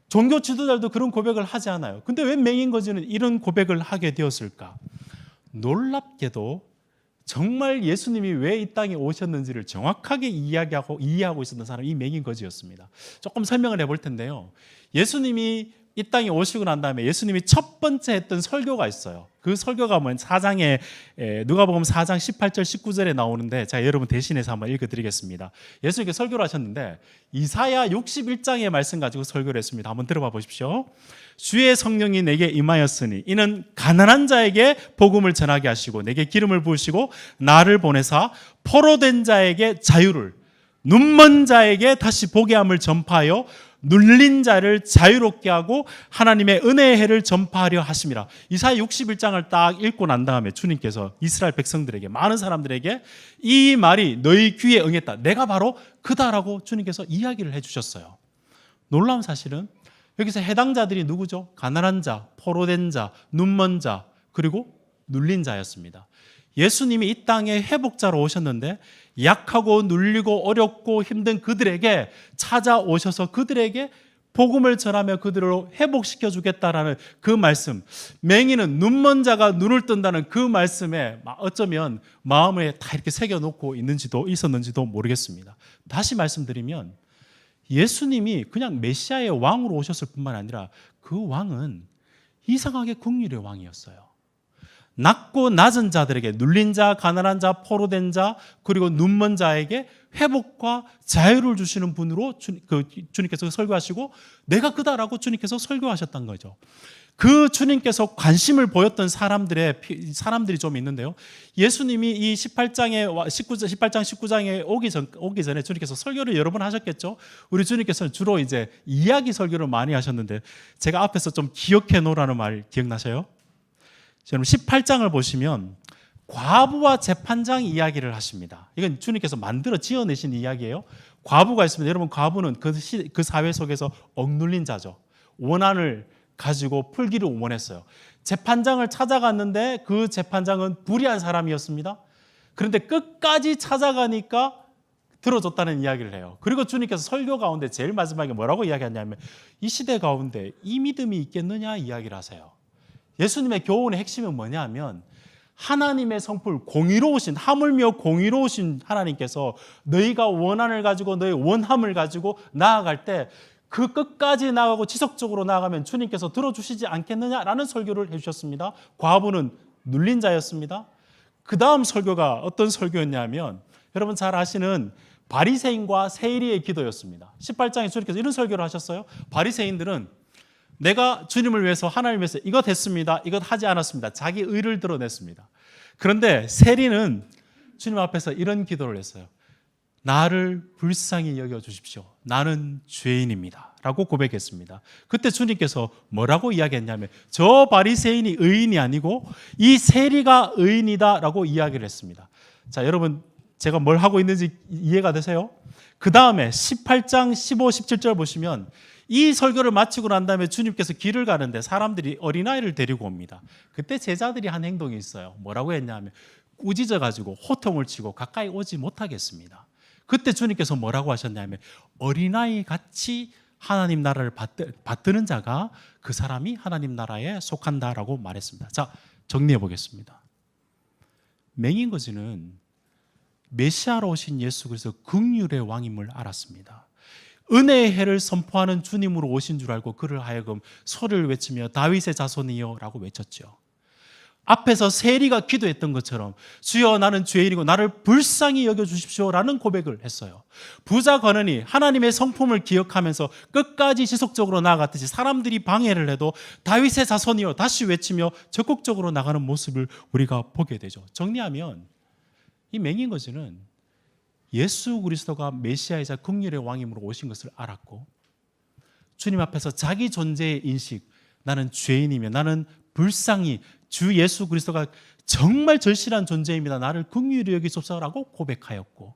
종교 지도자들도 그런 고백을 하지 않아요. 근데 왜 맹인 거지는 이런 고백을 하게 되었을까? 놀랍게도 정말 예수님이 왜 이 땅에 오셨는지를 정확하게 이해하고 있었던 사람이 이 맹인 거지였습니다. 조금 설명을 해볼 텐데요. 예수님이 이 땅에 오시고 난 다음에 예수님이 첫 번째 했던 설교가 있어요. 그 설교가 누가복음 4장 18절 19절에 나오는데 제가 여러분 대신해서 한번 읽어드리겠습니다. 예수님께 설교를 하셨는데 이사야 61장의 말씀 가지고 설교를 했습니다. 한번 들어봐 보십시오. 주의 성령이 내게 임하였으니 이는 가난한 자에게 복음을 전하게 하시고 내게 기름을 부으시고 나를 보내사 포로된 자에게 자유를 눈먼 자에게 다시 보게 함을 전파하여 눌린 자를 자유롭게 하고 하나님의 은혜의 해를 전파하려 하심이라. 이사야 61장을 딱 읽고 난 다음에 주님께서 이스라엘 백성들에게 많은 사람들에게 이 말이 너희 귀에 응했다. 내가 바로 그다라고 주님께서 이야기를 해주셨어요. 놀라운 사실은 여기서 해당자들이 누구죠? 가난한 자, 포로된 자, 눈먼 자, 그리고 눌린 자였습니다. 예수님이 이 땅에 회복자로 오셨는데 약하고 눌리고 어렵고 힘든 그들에게 찾아오셔서 그들에게 복음을 전하며 그들을 회복시켜 주겠다라는 그 말씀, 맹인은 눈먼 자가 눈을 뜬다는 그 말씀에 어쩌면 마음에 다 이렇게 새겨놓고 있었는지도 모르겠습니다. 다시 말씀드리면 예수님이 그냥 메시아의 왕으로 오셨을 뿐만 아니라 그 왕은 이상하게 긍휼의 왕이었어요. 낮고 낮은 자들에게, 눌린 자, 가난한 자, 포로된 자, 그리고 눈먼 자에게 회복과 자유를 주시는 분으로 주님께서 설교하시고 내가 그다라고 주님께서 설교하셨던 거죠. 그 주님께서 관심을 보였던 사람들이 좀 있는데요. 예수님이 이 18장 19장에 오기 전에 주님께서 설교를 여러 번 하셨겠죠. 우리 주님께서는 주로 이제 이야기 설교를 많이 하셨는데 제가 앞에서 좀 기억해 놓으라는 말 기억나셔요? 여러분 18장을 보시면 과부와 재판장 이야기를 하십니다. 이건 주님께서 만들어 지어내신 이야기예요. 과부가 있습니다. 여러분 과부는 그 사회 속에서 억눌린 자죠. 원한을 가지고 풀기를 원했어요. 재판장을 찾아갔는데 그 재판장은 불의한 사람이었습니다. 그런데 끝까지 찾아가니까 들어줬다는 이야기를 해요. 그리고 주님께서 설교 가운데 제일 마지막에 뭐라고 이야기하냐면 이 시대 가운데 이 믿음이 있겠느냐 이야기를 하세요. 예수님의 교훈의 핵심은 뭐냐면 하나님의 성품, 공의로우신, 하물며 공의로우신 하나님께서 너희가 원한을 가지고 너희 원함을 가지고 나아갈 때 그 끝까지 나아가고 지속적으로 나아가면 주님께서 들어주시지 않겠느냐라는 설교를 해주셨습니다. 과부는 눌린 자였습니다. 그 다음 설교가 어떤 설교였냐면 여러분 잘 아시는 바리새인과 세리의 기도였습니다. 18장에 주님께서 이런 설교를 하셨어요. 바리새인들은 내가 주님을 위해서 하나님을 위해서 이거 됐습니다. 이것 하지 않았습니다. 자기 의를 드러냈습니다. 그런데 세리는 주님 앞에서 이런 기도를 했어요. 나를 불쌍히 여겨주십시오. 나는 죄인입니다. 라고 고백했습니다. 그때 주님께서 뭐라고 이야기했냐면 저 바리새인이 의인이 아니고 이 세리가 의인이다 라고 이야기를 했습니다. 자, 여러분 제가 뭘 하고 있는지 이해가 되세요? 그 다음에 18장 15, 17절 보시면 이 설교를 마치고 난 다음에 주님께서 길을 가는데 사람들이 어린아이를 데리고 옵니다. 그때 제자들이 한 행동이 있어요. 뭐라고 했냐면 꾸짖어가지고 호통을 치고 가까이 오지 못하겠습니다. 그때 주님께서 뭐라고 하셨냐면 어린아이 같이 하나님 나라를 받드는 자가 그 사람이 하나님 나라에 속한다라고 말했습니다. 자, 정리해 보겠습니다. 맹인거지는 메시아로 오신 예수 그리스도 긍휼의 왕임을 알았습니다. 은혜의 해를 선포하는 주님으로 오신 줄 알고 그를 하여금 소리를 외치며 다윗의 자손이여 라고 외쳤죠. 앞에서 세리가 기도했던 것처럼 주여 나는 죄인이고 나를 불쌍히 여겨주십시오 라는 고백을 했어요. 부자 관원이 하나님의 성품을 기억하면서 끝까지 지속적으로 나아갔듯이 사람들이 방해를 해도 다윗의 자손이여 다시 외치며 적극적으로 나가는 모습을 우리가 보게 되죠. 정리하면 이 맹인거지는 예수 그리스도가 메시아이자 긍휼의 왕임으로 오신 것을 알았고 주님 앞에서 자기 존재의 인식, 나는 죄인이며 나는 불쌍히 주 예수 그리스도가 정말 절실한 존재입니다. 나를 긍휼히 여기소서라고 고백하였고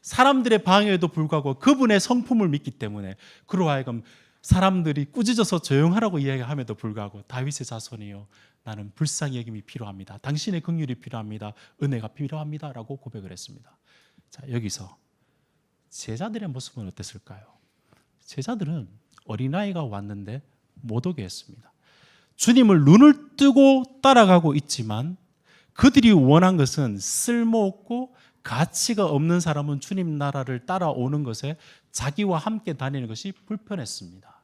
사람들의 방해에도 불구하고 그분의 성품을 믿기 때문에 그로 하여금 사람들이 꾸짖어서 조용하라고 이야기함에도 불구하고 다윗의 자손이요 나는 불쌍히 여김이 필요합니다. 당신의 긍휼이 필요합니다. 은혜가 필요합니다. 라고 고백을 했습니다. 자, 여기서 제자들의 모습은 어땠을까요? 제자들은 어린아이가 왔는데 못 오게 했습니다. 주님을 눈을 뜨고 따라가고 있지만 그들이 원한 것은 쓸모없고 가치가 없는 사람은 주님 나라를 따라오는 것에 자기와 함께 다니는 것이 불편했습니다.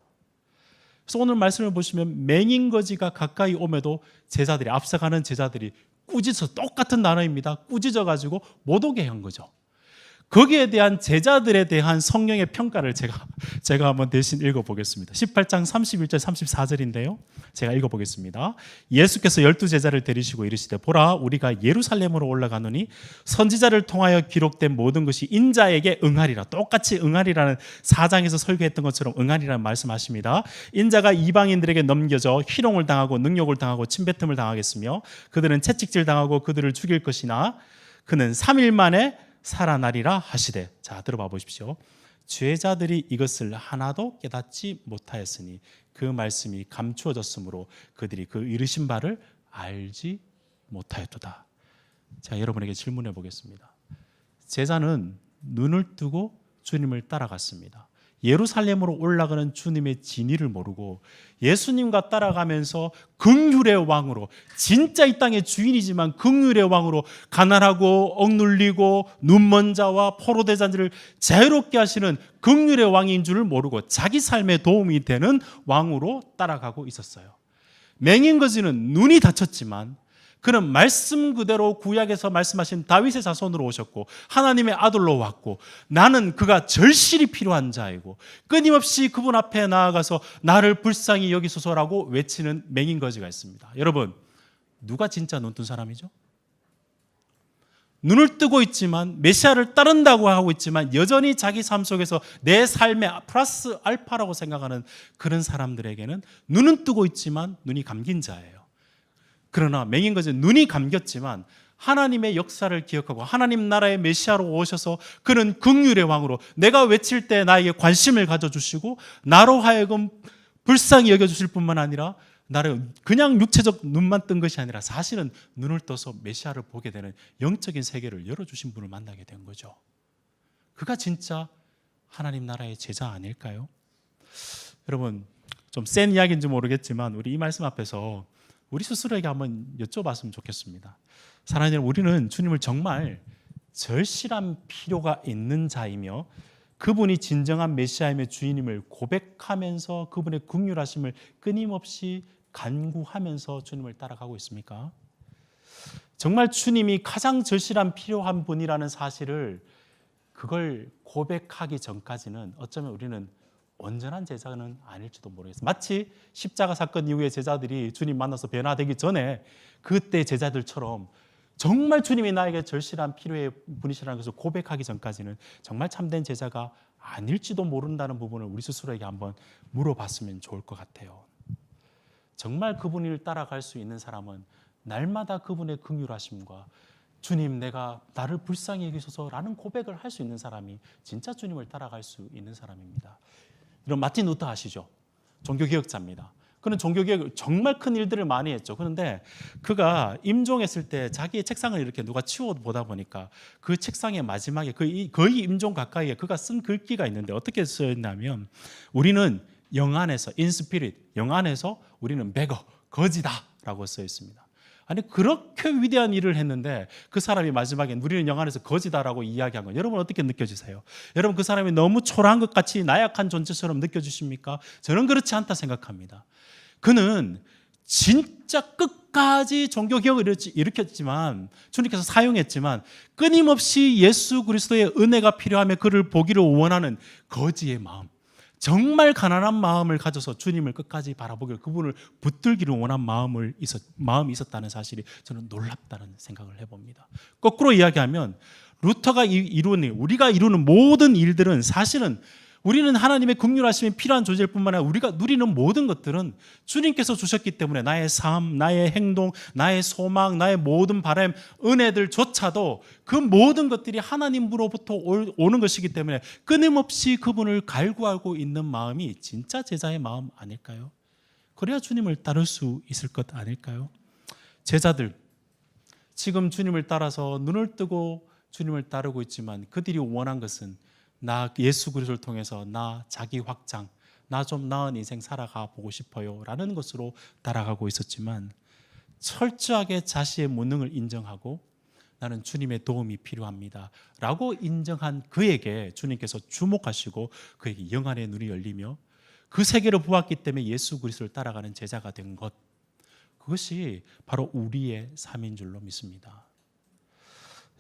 그래서 오늘 말씀을 보시면 맹인거지가 가까이 오매도 제자들이 앞서가는 제자들이 꾸짖어 똑같은 단어입니다. 꾸짖어 가지고 못 오게 한 거죠. 거기에 대한 제자들에 대한 성령의 평가를 제가 한번 대신 읽어보겠습니다. 18장 31절 34절인데요. 제가 읽어보겠습니다. 예수께서 12제자를 데리시고 이르시되 보라 우리가 예루살렘으로 올라가노니 선지자를 통하여 기록된 모든 것이 인자에게 응하리라. 똑같이 응하리라는 4장에서 설교했던 것처럼 응하리라는 말씀하십니다. 인자가 이방인들에게 넘겨져 희롱을 당하고 능욕을 당하고 침뱉음을 당하겠으며 그들은 채찍질 당하고 그들을 죽일 것이나 그는 3일 만에 살아나리라 하시되. 자, 들어봐 보십시오. 죄자들이 이것을 하나도 깨닫지 못하였으니 그 말씀이 감추어졌으므로 그들이 그 이르신 바를 알지 못하였도다. 자, 여러분에게 질문해 보겠습니다. 제자는 눈을 뜨고 주님을 따라갔습니다. 예루살렘으로 올라가는 주님의 진위를 모르고 예수님과 따라가면서 긍휼의 왕으로, 진짜 이 땅의 주인이지만 긍휼의 왕으로 가난하고 억눌리고 눈먼 자와 포로대잔들을 자유롭게 하시는 긍휼의 왕인 줄을 모르고 자기 삶에 도움이 되는 왕으로 따라가고 있었어요. 맹인거지는 눈이 다쳤지만 그는 말씀 그대로 구약에서 말씀하신 다윗의 자손으로 오셨고 하나님의 아들로 왔고, 나는 그가 절실히 필요한 자이고 끊임없이 그분 앞에 나아가서 나를 불쌍히 여기소서라고 외치는 맹인거지가 있습니다. 여러분, 누가 진짜 눈 뜬 사람이죠? 눈을 뜨고 있지만 메시아를 따른다고 하고 있지만 여전히 자기 삶 속에서 내 삶의 플러스 알파라고 생각하는 그런 사람들에게는 눈은 뜨고 있지만 눈이 감긴 자예요. 그러나 맹인거지는 눈이 감겼지만 하나님의 역사를 기억하고 하나님 나라의 메시아로 오셔서 그는 긍휼의 왕으로 내가 외칠 때 나에게 관심을 가져주시고 나로 하여금 불쌍히 여겨주실 뿐만 아니라 나를 그냥 육체적 눈만 뜬 것이 아니라 사실은 눈을 떠서 메시아를 보게 되는 영적인 세계를 열어주신 분을 만나게 된 거죠. 그가 진짜 하나님 나라의 제자 아닐까요? 여러분, 좀 센 이야기인지 모르겠지만 우리 이 말씀 앞에서 우리 스스로에게 한번 여쭤봤으면 좋겠습니다. 사랑하는 여러분, 우리는 주님을 정말 절실한 필요가 있는 자이며 그분이 진정한 메시아임의 주인임을 고백하면서 그분의 긍휼하심을 끊임없이 간구하면서 주님을 따라가고 있습니까? 정말 주님이 가장 절실한 필요한 분이라는 사실을 그걸 고백하기 전까지는 어쩌면 우리는 온전한 제자는 아닐지도 모르겠어요. 마치 십자가 사건 이후에 제자들이 주님 만나서 변화되기 전에 그때 제자들처럼 정말 주님이 나에게 절실한 필요의 분이시라는 것을 고백하기 전까지는 정말 참된 제자가 아닐지도 모른다는 부분을 우리 스스로에게 한번 물어봤으면 좋을 것 같아요. 정말 그분을 따라갈 수 있는 사람은 날마다 그분의 긍휼하심과 주님, 내가 나를 불쌍히 여기소서라는 고백을 할 수 있는 사람이 진짜 주님을 따라갈 수 있는 사람입니다. 이런 마틴 루터 아시죠? 종교개혁자입니다. 그는 종교개혁 정말 큰 일들을 많이 했죠. 그런데 그가 임종했을 때 자기의 책상을 이렇게 누가 치워보다 보니까 그 책상의 마지막에 거의 임종 가까이에 그가 쓴 글귀가 있는데 어떻게 쓰였냐면, 우리는 영 안에서, in spirit, 영 안에서 우리는 beggar, 거지다 라고 써 있습니다. 아니, 그렇게 위대한 일을 했는데 그 사람이 마지막에 우리는 영 안에서 거지다라고 이야기한 건 여러분 어떻게 느껴지세요? 여러분, 그 사람이 너무 초라한 것 같이 나약한 존재처럼 느껴지십니까? 저는 그렇지 않다 생각합니다. 그는 진짜 끝까지 종교개혁을 일으켰지만, 주님께서 사용했지만 끊임없이 예수 그리스도의 은혜가 필요하며 그를 보기를 원하는 거지의 마음, 정말 가난한 마음을 가져서 주님을 끝까지 바라보기를, 그분을 붙들기를 원한 마음이 있었다는 사실이 저는 놀랍다는 생각을 해봅니다. 거꾸로 이야기하면 루터가 이루는, 우리가 이루는 모든 일들은 사실은 우리는 하나님의 긍휼하심이 필요한 존재일 뿐만 아니라 우리가 누리는 모든 것들은 주님께서 주셨기 때문에 나의 삶, 나의 행동, 나의 소망, 나의 모든 바람, 은혜들조차도 그 모든 것들이 하나님으로부터 오는 것이기 때문에 끊임없이 그분을 갈구하고 있는 마음이 진짜 제자의 마음 아닐까요? 그래야 주님을 따를 수 있을 것 아닐까요? 제자들, 지금 주님을 따라서 눈을 뜨고 주님을 따르고 있지만 그들이 원한 것은 나 예수 그리스도를 통해서 나 자기 확장, 나 좀 나은 인생 살아가 보고 싶어요 라는 것으로 따라가고 있었지만, 철저하게 자신의 무능을 인정하고 나는 주님의 도움이 필요합니다 라고 인정한 그에게 주님께서 주목하시고 그에게 영안의 눈이 열리며 그 세계를 보았기 때문에 예수 그리스도를 따라가는 제자가 된 것, 그것이 바로 우리의 삶인 줄로 믿습니다.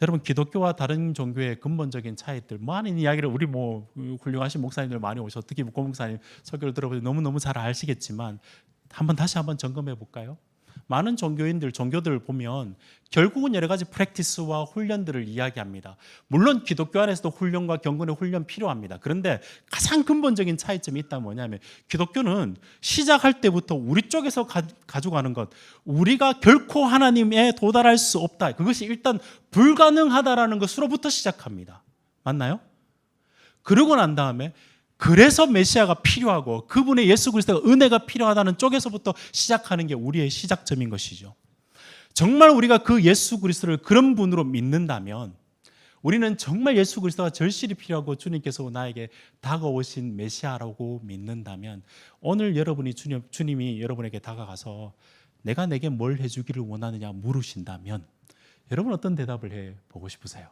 여러분, 기독교와 다른 종교의 근본적인 차이들, 많은 이야기를 우리 훌륭하신 목사님들 많이 오셔서 특히 고 목사님 설교를 들어보면 너무너무 잘 아시겠지만 다시 한번 점검해 볼까요? 많은 종교들 보면 결국은 여러 가지 프랙티스와 훈련들을 이야기합니다. 물론 기독교 안에서도 훈련과 경건의 훈련 필요합니다. 그런데 가장 근본적인 차이점이 있다면 뭐냐면, 기독교는 시작할 때부터 우리 쪽에서 가져가는 것, 우리가 결코 하나님에 도달할 수 없다, 그것이 일단 불가능하다라는 것으로부터 시작합니다. 맞나요? 그러고 난 다음에 그래서 메시아가 필요하고 그분의 예수 그리스도가 은혜가 필요하다는 쪽에서부터 시작하는 게 우리의 시작점인 것이죠. 정말 우리가 그 예수 그리스도를 그런 분으로 믿는다면 우리는 정말 예수 그리스도가 절실히 필요하고 주님께서 나에게 다가오신 메시아라고 믿는다면 오늘 여러분이 주님이 여러분에게 다가가서 내가 내게 뭘 해주기를 원하느냐 물으신다면 여러분 어떤 대답을 해보고 싶으세요?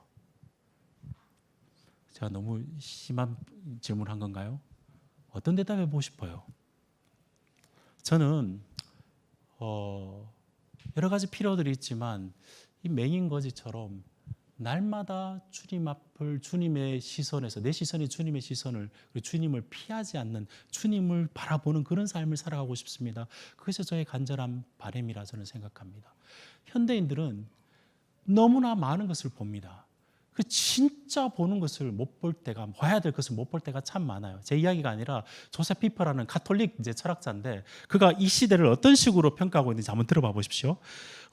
제가 너무 심한 질문한 건가요? 어떤 대답 해보고 싶어요? 저는 여러 가지 필요들이 있지만 이 맹인거지처럼 날마다 주님 앞을 주님의 시선에서 내 시선이 주님의 시선을 그리고 주님을 피하지 않는 주님을 바라보는 그런 삶을 살아가고 싶습니다. 그것이 저의 간절한 바람이라 저는 생각합니다. 현대인들은 너무나 많은 것을 봅니다. 그 진짜 보는 것을 못 볼 때가 봐야 될 것을 못 볼 때가 참 많아요. 제 이야기가 아니라 조셉 피퍼라는 가톨릭 철학자인데 그가 이 시대를 어떤 식으로 평가하고 있는지 한번 들어봐 보십시오.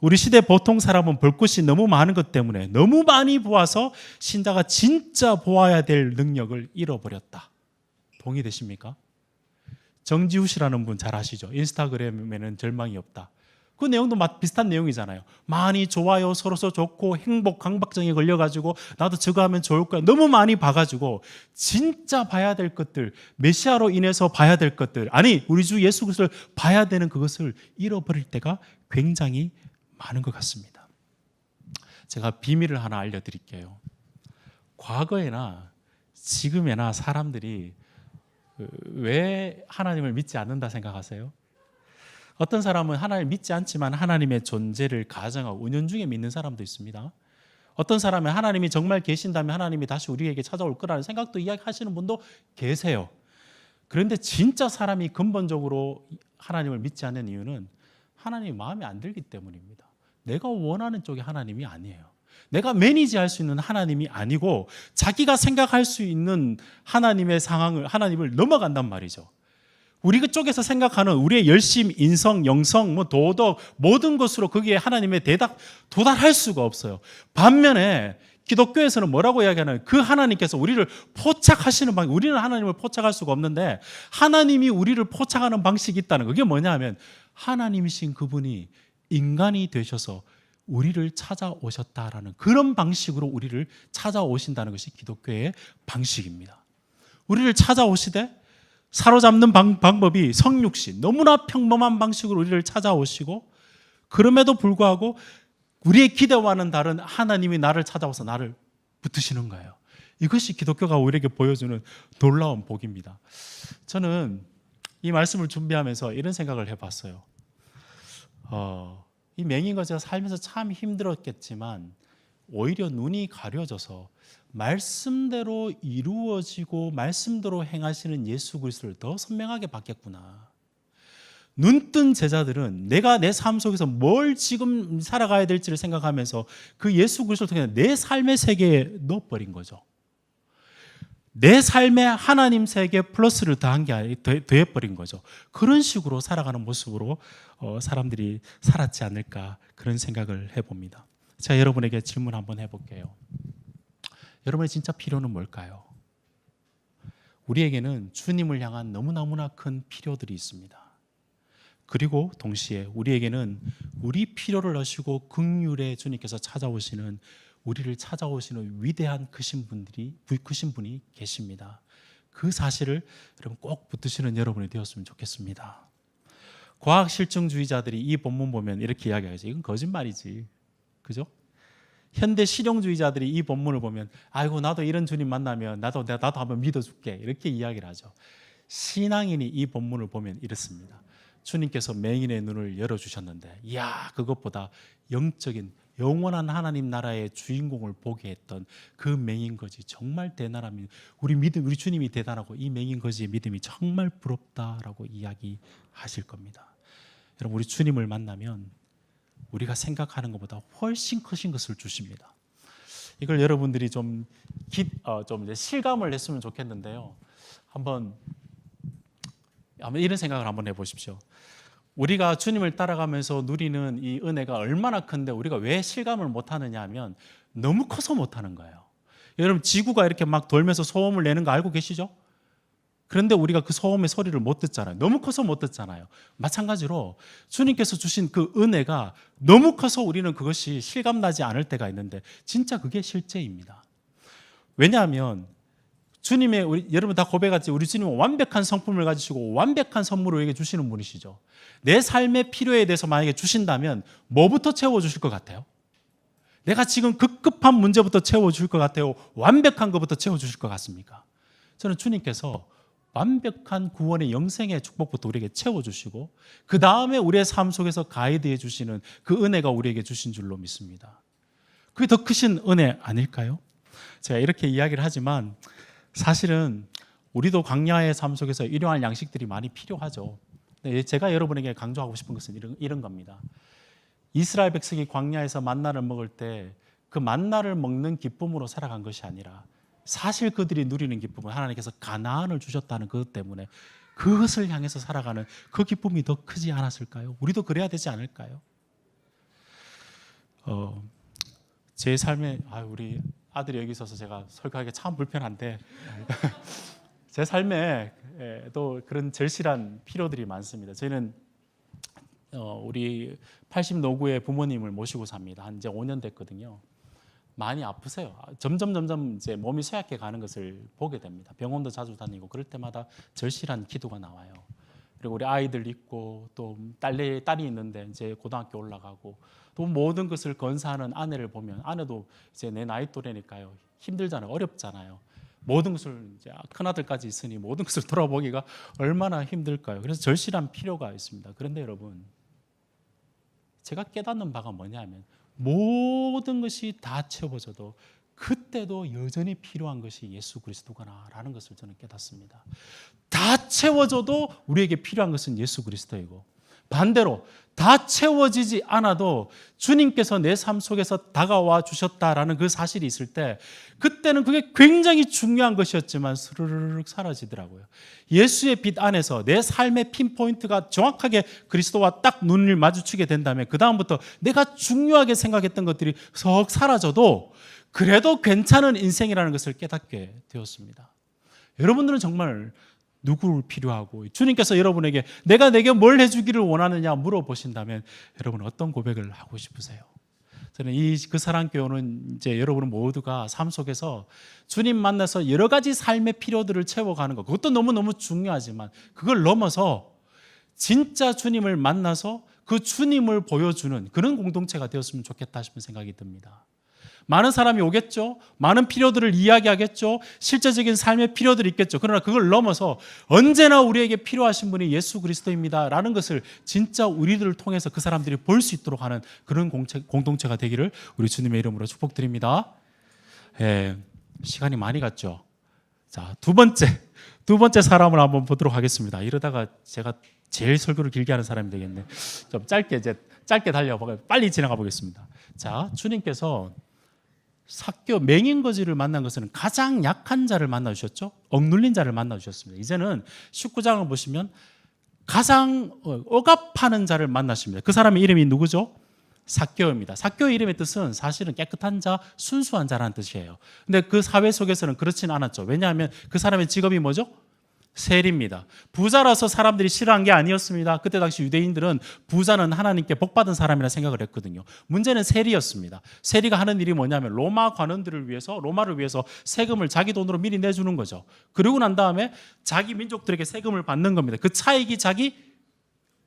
우리 시대 보통 사람은 볼 것이 너무 많은 것 때문에 너무 많이 보아서 신자가 진짜 보아야 될 능력을 잃어버렸다. 동의되십니까? 정지우 씨라는 분 잘 아시죠? 인스타그램에는 절망이 없다. 그 내용도 비슷한 내용이잖아요. 많이 좋아요, 서로서 좋고 행복, 강박증에 걸려가지고 나도 저거 하면 좋을 거야. 너무 많이 봐가지고 진짜 봐야 될 것들, 메시아로 인해서 봐야 될 것들, 아니 우리 주 예수 그리스도를 봐야 되는 그것을 잃어버릴 때가 굉장히 많은 것 같습니다. 제가 비밀을 하나 알려드릴게요. 과거에나 지금에나 사람들이 왜 하나님을 믿지 않는다 생각하세요? 어떤 사람은 하나님을 믿지 않지만 하나님의 존재를 가정하고 은연중에 믿는 사람도 있습니다. 어떤 사람은 하나님이 정말 계신다면 하나님이 다시 우리에게 찾아올 거라는 생각도 이야기하시는 분도 계세요. 그런데 진짜 사람이 근본적으로 하나님을 믿지 않는 이유는 하나님이 마음에 안 들기 때문입니다. 내가 원하는 쪽이 하나님이 아니에요. 내가 매니지할 수 있는 하나님이 아니고 자기가 생각할 수 있는 하나님의 상황을 하나님을 넘어간단 말이죠. 우리 그쪽에서 생각하는 우리의 열심, 인성, 영성, 도덕 모든 것으로 거기에 하나님의 도달할 수가 없어요. 반면에 기독교에서는 뭐라고 이야기하나요? 그 하나님께서 우리를 포착하시는 방식, 우리는 하나님을 포착할 수가 없는데 하나님이 우리를 포착하는 방식이 있다는 거. 그게 뭐냐면 하나님이신 그분이 인간이 되셔서 우리를 찾아오셨다라는 그런 방식으로 우리를 찾아오신다는 것이 기독교의 방식입니다. 우리를 찾아오시되 사로잡는 방법이 성육신, 너무나 평범한 방식으로 우리를 찾아오시고 그럼에도 불구하고 우리의 기대와는 다른 하나님이 나를 찾아와서 나를 붙으시는 거예요. 이것이 기독교가 우리에게 보여주는 놀라운 복입니다. 저는 이 말씀을 준비하면서 이런 생각을 해봤어요. 이 맹인거지가 살면서 참 힘들었겠지만 오히려 눈이 가려져서 말씀대로 이루어지고 말씀대로 행하시는 예수 그리스도를 더 선명하게 봤겠구나. 눈뜬 제자들은 내가 내 삶 속에서 뭘 지금 살아가야 될지를 생각하면서 그 예수 그리스도를 통해 내 삶의 세계에 넣어버린 거죠. 내 삶에 하나님 세계 플러스를 더한 게 아니라 더해버린 거죠. 그런 식으로 살아가는 모습으로 사람들이 살았지 않을까 그런 생각을 해봅니다. 제가 여러분에게 질문 한번 해볼게요. 여러분의 진짜 필요는 뭘까요? 우리에게는 주님을 향한 너무나 큰 필요들이 있습니다. 그리고 동시에 우리에게는 우리 필요를 아시고 긍휼의 주님께서 찾아오시는 우리를 찾아오시는 위대한 크신 분이 계십니다. 그 사실을 여러분 꼭 붙드시는 여러분이 되었으면 좋겠습니다. 과학 실증주의자들이 이 본문 보면 이렇게 이야기하죠. 이건 거짓말이지. 그죠? 현대 실용주의자들이 이 본문을 보면 아이고 나도 이런 주님 만나면 나도 한번 믿어줄게 이렇게 이야기를 하죠. 신앙인이 이 본문을 보면 이렇습니다. 주님께서 맹인의 눈을 열어주셨는데 이야 그것보다 영적인 영원한 하나님 나라의 주인공을 보게 했던 그 맹인거지 정말 대단합니다. 우리 주님이 대단하고 이 맹인거지의 믿음이 정말 부럽다라고 이야기하실 겁니다. 여러분 우리 주님을 만나면 우리가 생각하는 것보다 훨씬 크신 것을 주십니다. 이걸 여러분들이 좀 실감을 했으면 좋겠는데요. 한번 이런 생각을 한번 해보십시오. 우리가 주님을 따라가면서 누리는 이 은혜가 얼마나 큰데 우리가 왜 실감을 못하느냐 하면 너무 커서 못하는 거예요. 여러분 지구가 이렇게 막 돌면서 소음을 내는 거 알고 계시죠? 그런데 우리가 그 소음의 소리를 못 듣잖아요. 너무 커서 못 듣잖아요. 마찬가지로 주님께서 주신 그 은혜가 너무 커서 우리는 그것이 실감나지 않을 때가 있는데 진짜 그게 실제입니다. 왜냐하면 주님의 여러분 다 고백했지 우리 주님은 완벽한 성품을 가지시고 완벽한 선물을 우리에게 주시는 분이시죠. 내 삶의 필요에 대해서 만약에 주신다면 뭐부터 채워주실 것 같아요? 내가 지금 급급한 문제부터 채워줄 것 같아요? 완벽한 것부터 채워주실 것 같습니까? 저는 주님께서 완벽한 구원의 영생의 축복부터 우리에게 채워주시고 그 다음에 우리의 삶 속에서 가이드해 주시는 그 은혜가 우리에게 주신 줄로 믿습니다. 그게 더 크신 은혜 아닐까요? 제가 이렇게 이야기를 하지만 사실은 우리도 광야의 삶 속에서 일용할 양식들이 많이 필요하죠. 제가 여러분에게 강조하고 싶은 것은 이런 겁니다. 이스라엘 백성이 광야에서 만나를 먹을 때 그 만나를 먹는 기쁨으로 살아간 것이 아니라 사실 그들이 누리는 기쁨은 하나님께서 가나안을 주셨다는 그것 때문에 그것을 향해서 살아가는 그 기쁨이 더 크지 않았을까요? 우리도 그래야 되지 않을까요? 제 삶에 우리 아들이 여기 있어서 제가 설교하기가 참 불편한데 제 삶에 또 그런 절실한 필요들이 많습니다. 저희는 우리 80 노구의 부모님을 모시고 삽니다. 한 이제 5년 됐거든요. 많이 아프세요. 점점 이제 몸이 쇠약해 가는 것을 보게 됩니다. 병원도 자주 다니고 그럴 때마다 절실한 기도가 나와요. 그리고 우리 아이들 있고 또 딸이 있는데 이제 고등학교 올라가고 또 모든 것을 건사하는 아내를 보면 아내도 이제 내 나이 또래니까요. 힘들잖아요. 어렵잖아요. 모든 것을 이제 큰아들까지 있으니 모든 것을 돌아보기가 얼마나 힘들까요? 그래서 절실한 필요가 있습니다. 그런데 여러분 제가 깨닫는 바가 뭐냐면 모든 것이 다 채워져도 그때도 여전히 필요한 것이 예수 그리스도구나라는 것을 저는 깨닫습니다. 다 채워져도 우리에게 필요한 것은 예수 그리스도이고 반대로 다 채워지지 않아도 주님께서 내 삶 속에서 다가와 주셨다라는 그 사실이 있을 때 그때는 그게 굉장히 중요한 것이었지만 스르르륵 사라지더라고요. 예수의 빛 안에서 내 삶의 핀포인트가 정확하게 그리스도와 딱 눈을 마주치게 된다면 그 다음부터 내가 중요하게 생각했던 것들이 석 사라져도 그래도 괜찮은 인생이라는 것을 깨닫게 되었습니다. 여러분들은 정말 누구를 필요하고 주님께서 여러분에게 내가 내게 뭘 해주기를 원하느냐 물어보신다면 여러분 어떤 고백을 하고 싶으세요? 저는 그 사랑교회는 이제 여러분 모두가 삶 속에서 주님 만나서 여러 가지 삶의 필요들을 채워가는 것 그것도 너무너무 중요하지만 그걸 넘어서 진짜 주님을 만나서 그 주님을 보여주는 그런 공동체가 되었으면 좋겠다 싶은 생각이 듭니다. 많은 사람이 오겠죠. 많은 필요들을 이야기하겠죠. 실제적인 삶의 필요들이 있겠죠. 그러나 그걸 넘어서 언제나 우리에게 필요하신 분이 예수 그리스도입니다 라는 것을 진짜 우리들을 통해서 그 사람들이 볼 수 있도록 하는 그런 공동체가 되기를 우리 주님의 이름으로 축복드립니다. 시간이 많이 갔죠. 자, 두 번째 사람을 한번 보도록 하겠습니다. 이러다가 제가 제일 설교를 길게 하는 사람이 되겠네. 좀 짧게 빨리 지나가 보겠습니다. 자, 주님께서 삭개오 맹인거지를 만난 것은 가장 약한 자를 만나 주셨죠. 억눌린 자를 만나 주셨습니다. 이제는 19장을 보시면 가장 억압하는 자를 만나십니다. 그 사람의 이름이 누구죠? 삭개오입니다. 삭개오의 이름의 뜻은 사실은 깨끗한 자, 순수한 자라는 뜻이에요. 근데 그 사회 속에서는 그렇지는 않았죠. 왜냐하면 그 사람의 직업이 뭐죠? 세리입니다. 부자라서 사람들이 싫어한 게 아니었습니다. 그때 당시 유대인들은 부자는 하나님께 복받은 사람이라 생각을 했거든요. 문제는 세리였습니다. 세리가 하는 일이 뭐냐면 로마 관원들을 위해서 로마를 위해서 세금을 자기 돈으로 미리 내주는 거죠. 그러고 난 다음에 자기 민족들에게 세금을 받는 겁니다. 그 차익이 자기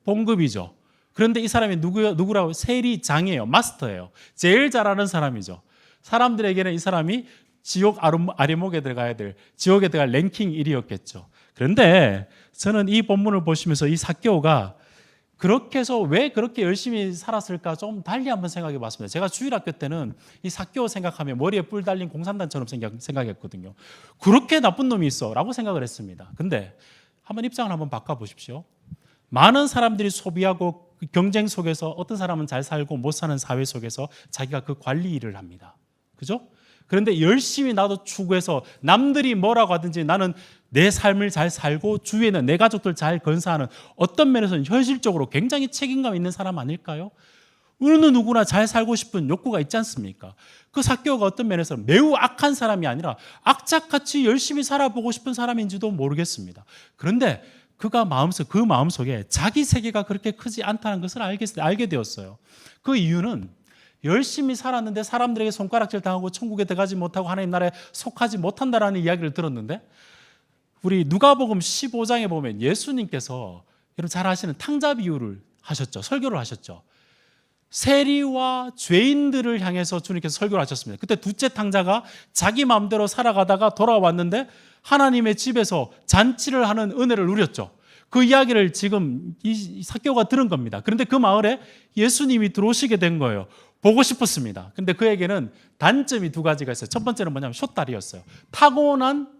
봉급이죠. 그런데 이 사람이 누구라고? 세리장이에요. 마스터예요. 제일 잘하는 사람이죠. 사람들에게는 이 사람이 지옥 아래목에 들어가야 될 지옥에 들어갈 랭킹 1위였겠죠. 그런데 저는 이 본문을 보시면서 이 삭개오가 그렇게 해서 왜 그렇게 열심히 살았을까 좀 달리 한번 생각해 봤습니다. 제가 주일학교 때는 이 삭개오 생각하면 머리에 뿔 달린 공산당처럼 생각했거든요. 그렇게 나쁜 놈이 있어 라고 생각을 했습니다. 근데 한번 입장을 한번 바꿔보십시오. 많은 사람들이 소비하고 경쟁 속에서 어떤 사람은 잘 살고 못 사는 사회 속에서 자기가 그 관리 일을 합니다. 그죠? 그런데 열심히 나도 추구해서 남들이 뭐라고 하든지 나는 내 삶을 잘 살고 주위에는 내 가족들 잘 건사하는 어떤 면에서는 현실적으로 굉장히 책임감 있는 사람 아닐까요? 어느 누구나 잘 살고 싶은 욕구가 있지 않습니까? 그 삭개오가 어떤 면에서는 매우 악한 사람이 아니라 악착같이 열심히 살아보고 싶은 사람인지도 모르겠습니다. 그런데 그가 그 마음속에 자기 세계가 그렇게 크지 않다는 것을 알게 되었어요. 그 이유는 열심히 살았는데 사람들에게 손가락질 당하고 천국에 들어가지 못하고 하나님 나라에 속하지 못한다라는 이야기를 들었는데, 우리 누가복음 15장에 보면 예수님께서 여러분 잘 아시는 탕자 비유를 하셨죠. 설교를 하셨죠. 세리와 죄인들을 향해서 주님께서 설교를 하셨습니다. 그때 둘째 탕자가 자기 마음대로 살아가다가 돌아왔는데 하나님의 집에서 잔치를 하는 은혜를 누렸죠. 그 이야기를 지금 이 삭개오가 들은 겁니다. 그런데 그 마을에 예수님이 들어오시게 된 거예요. 보고 싶었습니다. 근데 그에게는 단점이 두 가지가 있어요. 첫 번째는 뭐냐면 숏다리였어요. 타고난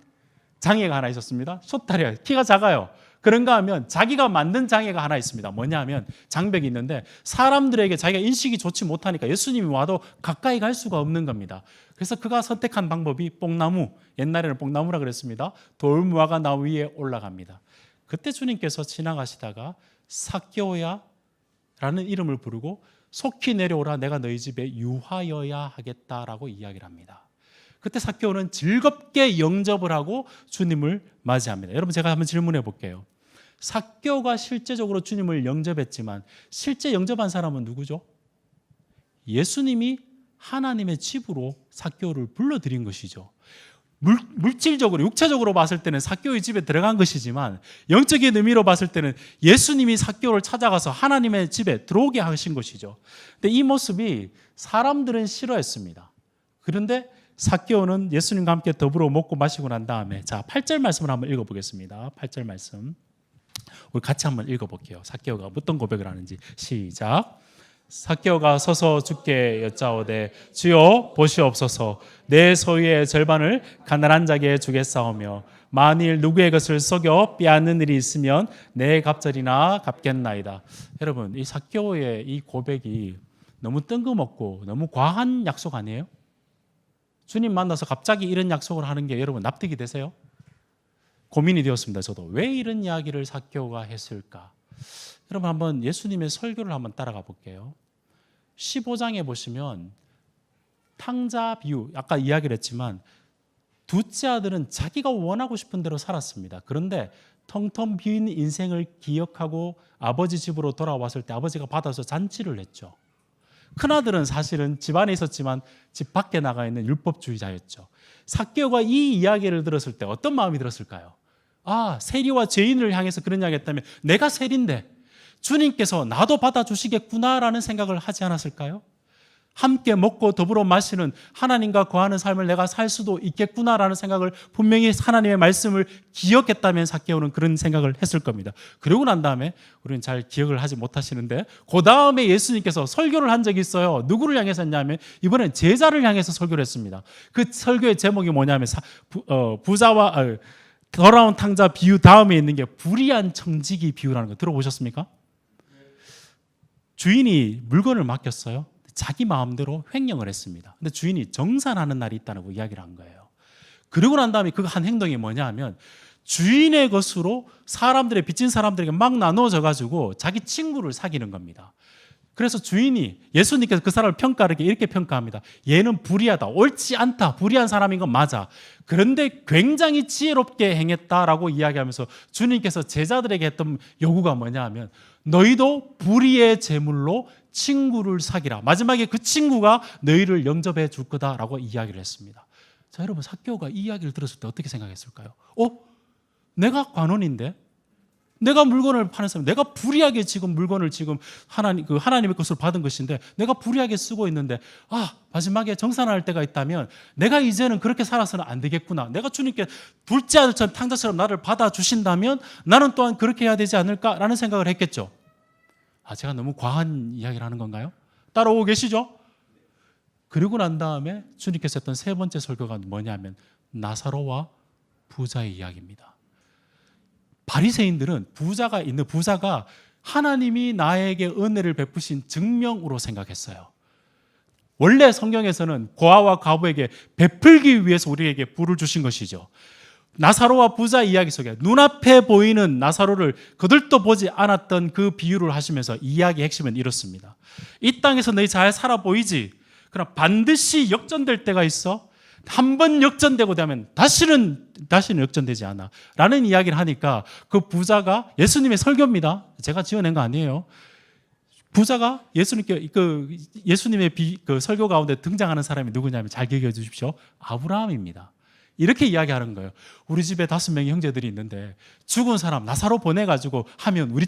장애가 하나 있었습니다. 숏다리예요. 키가 작아요. 그런가 하면 자기가 만든 장애가 하나 있습니다. 뭐냐 하면 장벽이 있는데 사람들에게 자기가 인식이 좋지 못하니까 예수님이 와도 가까이 갈 수가 없는 겁니다. 그래서 그가 선택한 방법이 뽕나무, 옛날에는 뽕나무라 그랬습니다. 돌무화과 나무 위에 올라갑니다. 그때 주님께서 지나가시다가 삭개오야 라는 이름을 부르고 속히 내려오라, 내가 너희 집에 유하여야 하겠다라고 이야기를 합니다. 그때 삭개오는 즐겁게 영접을 하고 주님을 맞이합니다. 여러분, 제가 한번 질문해 볼게요. 삭개오가 실제적으로 주님을 영접했지만 실제 영접한 사람은 누구죠? 예수님이 하나님의 집으로 삭개오를 불러들인 것이죠. 물질적으로, 육체적으로 봤을 때는 삭개오의 집에 들어간 것이지만 영적인 의미로 봤을 때는 예수님이 삭개오를 찾아가서 하나님의 집에 들어오게 하신 것이죠. 근데 이 모습이 사람들은 싫어했습니다. 그런데 삭개오는 예수님과 함께 더불어 먹고 마시고 난 다음에, 자, 8절 말씀을 한번 읽어보겠습니다. 8절 말씀 우리 같이 한번 읽어볼게요. 삭개오가 어떤 고백을 하는지. 시작. 삭개오가 서서 주께 여짜오되 주여 보시옵소서, 내 소유의 절반을 가난한 자에게 주겠사오며 만일 누구의 것을 속여 빼앗는 일이 있으면 내 갑절이나 갚겠나이다. 여러분, 이 삭개오의 이 고백이 너무 뜬금없고 너무 과한 약속 아니에요? 주님 만나서 갑자기 이런 약속을 하는 게 여러분 납득이 되세요? 고민이 되었습니다. 저도 왜 이런 이야기를 삭개오가 했을까? 여러분, 한번 예수님의 설교를 한번 따라가 볼게요. 15장에 보시면 탕자 비유, 아까 이야기를 했지만 둘째 아들은 자기가 원하고 싶은 대로 살았습니다. 그런데 텅텅 빈 인생을 기억하고 아버지 집으로 돌아왔을 때 아버지가 받아서 잔치를 했죠. 큰아들은 사실은 집 안에 있었지만 집 밖에 나가 있는 율법주의자였죠. 삭개오가 이 이야기를 들었을 때 어떤 마음이 들었을까요? 아, 세리와 죄인을 향해서 그런 이야기 했다면 내가 세리인데 주님께서 나도 받아주시겠구나라는 생각을 하지 않았을까요? 함께 먹고 더불어 마시는 하나님과 거하는 삶을 내가 살 수도 있겠구나라는 생각을 분명히 하나님의 말씀을 기억했다면 삭개오는 그런 생각을 했을 겁니다. 그러고 난 다음에 우리는 잘 기억을 하지 못하시는데 그 다음에 예수님께서 설교를 한 적이 있어요. 누구를 향해서 했냐면 이번엔 제자를 향해서 설교를 했습니다. 그 설교의 제목이 뭐냐면 부자와 돌아온 탕자 비유 다음에 있는 게 불의한 청지기 비유라는 거 들어보셨습니까? 주인이 물건을 맡겼어요. 자기 마음대로 횡령을 했습니다. 근데 주인이 정산하는 날이 있다고 이야기를 한 거예요. 그러고 난 다음에 그 한 행동이 뭐냐 하면 주인의 것으로 사람들의 빚진 사람들에게 막 나눠져 가지고 자기 친구를 사귀는 겁니다. 그래서 주인이, 예수님께서 그 사람을 평가하게 이렇게 평가합니다. 얘는 불의하다, 옳지 않다, 불의한 사람인 건 맞아. 그런데 굉장히 지혜롭게 행했다라고 이야기하면서 주님께서 제자들에게 했던 요구가 뭐냐 하면 너희도 불의의 재물로 친구를 사귀라. 마지막에 그 친구가 너희를 영접해 줄 거다라고 이야기를 했습니다. 자, 여러분, 삭개오가 이 이야기를 들었을 때 어떻게 생각했을까요? 내가 관원인데, 내가 물건을 파는 사람, 내가 불의하게 지금 물건을 지금 하나님의 것으로 받은 것인데 내가 불의하게 쓰고 있는데, 마지막에 정산할 때가 있다면 내가 이제는 그렇게 살아서는 안 되겠구나. 내가 주님께 둘째 아들처럼 탕자처럼 나를 받아주신다면 나는 또한 그렇게 해야 되지 않을까라는 생각을 했겠죠. 제가 너무 과한 이야기를 하는 건가요? 따라오고 계시죠? 그리고 난 다음에 주님께서 했던 세 번째 설교가 뭐냐면 나사로와 부자의 이야기입니다. 바리새인들은 부자가 하나님이 나에게 은혜를 베푸신 증명으로 생각했어요. 원래 성경에서는 고아와 과부에게 베풀기 위해서 우리에게 부를 주신 것이죠. 나사로와 부자 이야기 속에 눈앞에 보이는 나사로를 그들도 보지 않았던 그 비유를 하시면서 이야기의 핵심은 이렇습니다. 이 땅에서 너희 잘 살아 보이지? 그러나 반드시 역전될 때가 있어. 한 번 역전되고 나면 다시는 역전되지 않아 라는 이야기를 하니까 그 부자가, 예수님의 설교입니다, 제가 지어낸 거 아니에요, 부자가 예수님의 그 설교 가운데 등장하는 사람이 누구냐면 잘 기억해 주십시오. 아브라함입니다. 이렇게 이야기하는 거예요. 우리 집에 5명의 형제들이 있는데 죽은 사람 나사로 보내가지고 하면 우리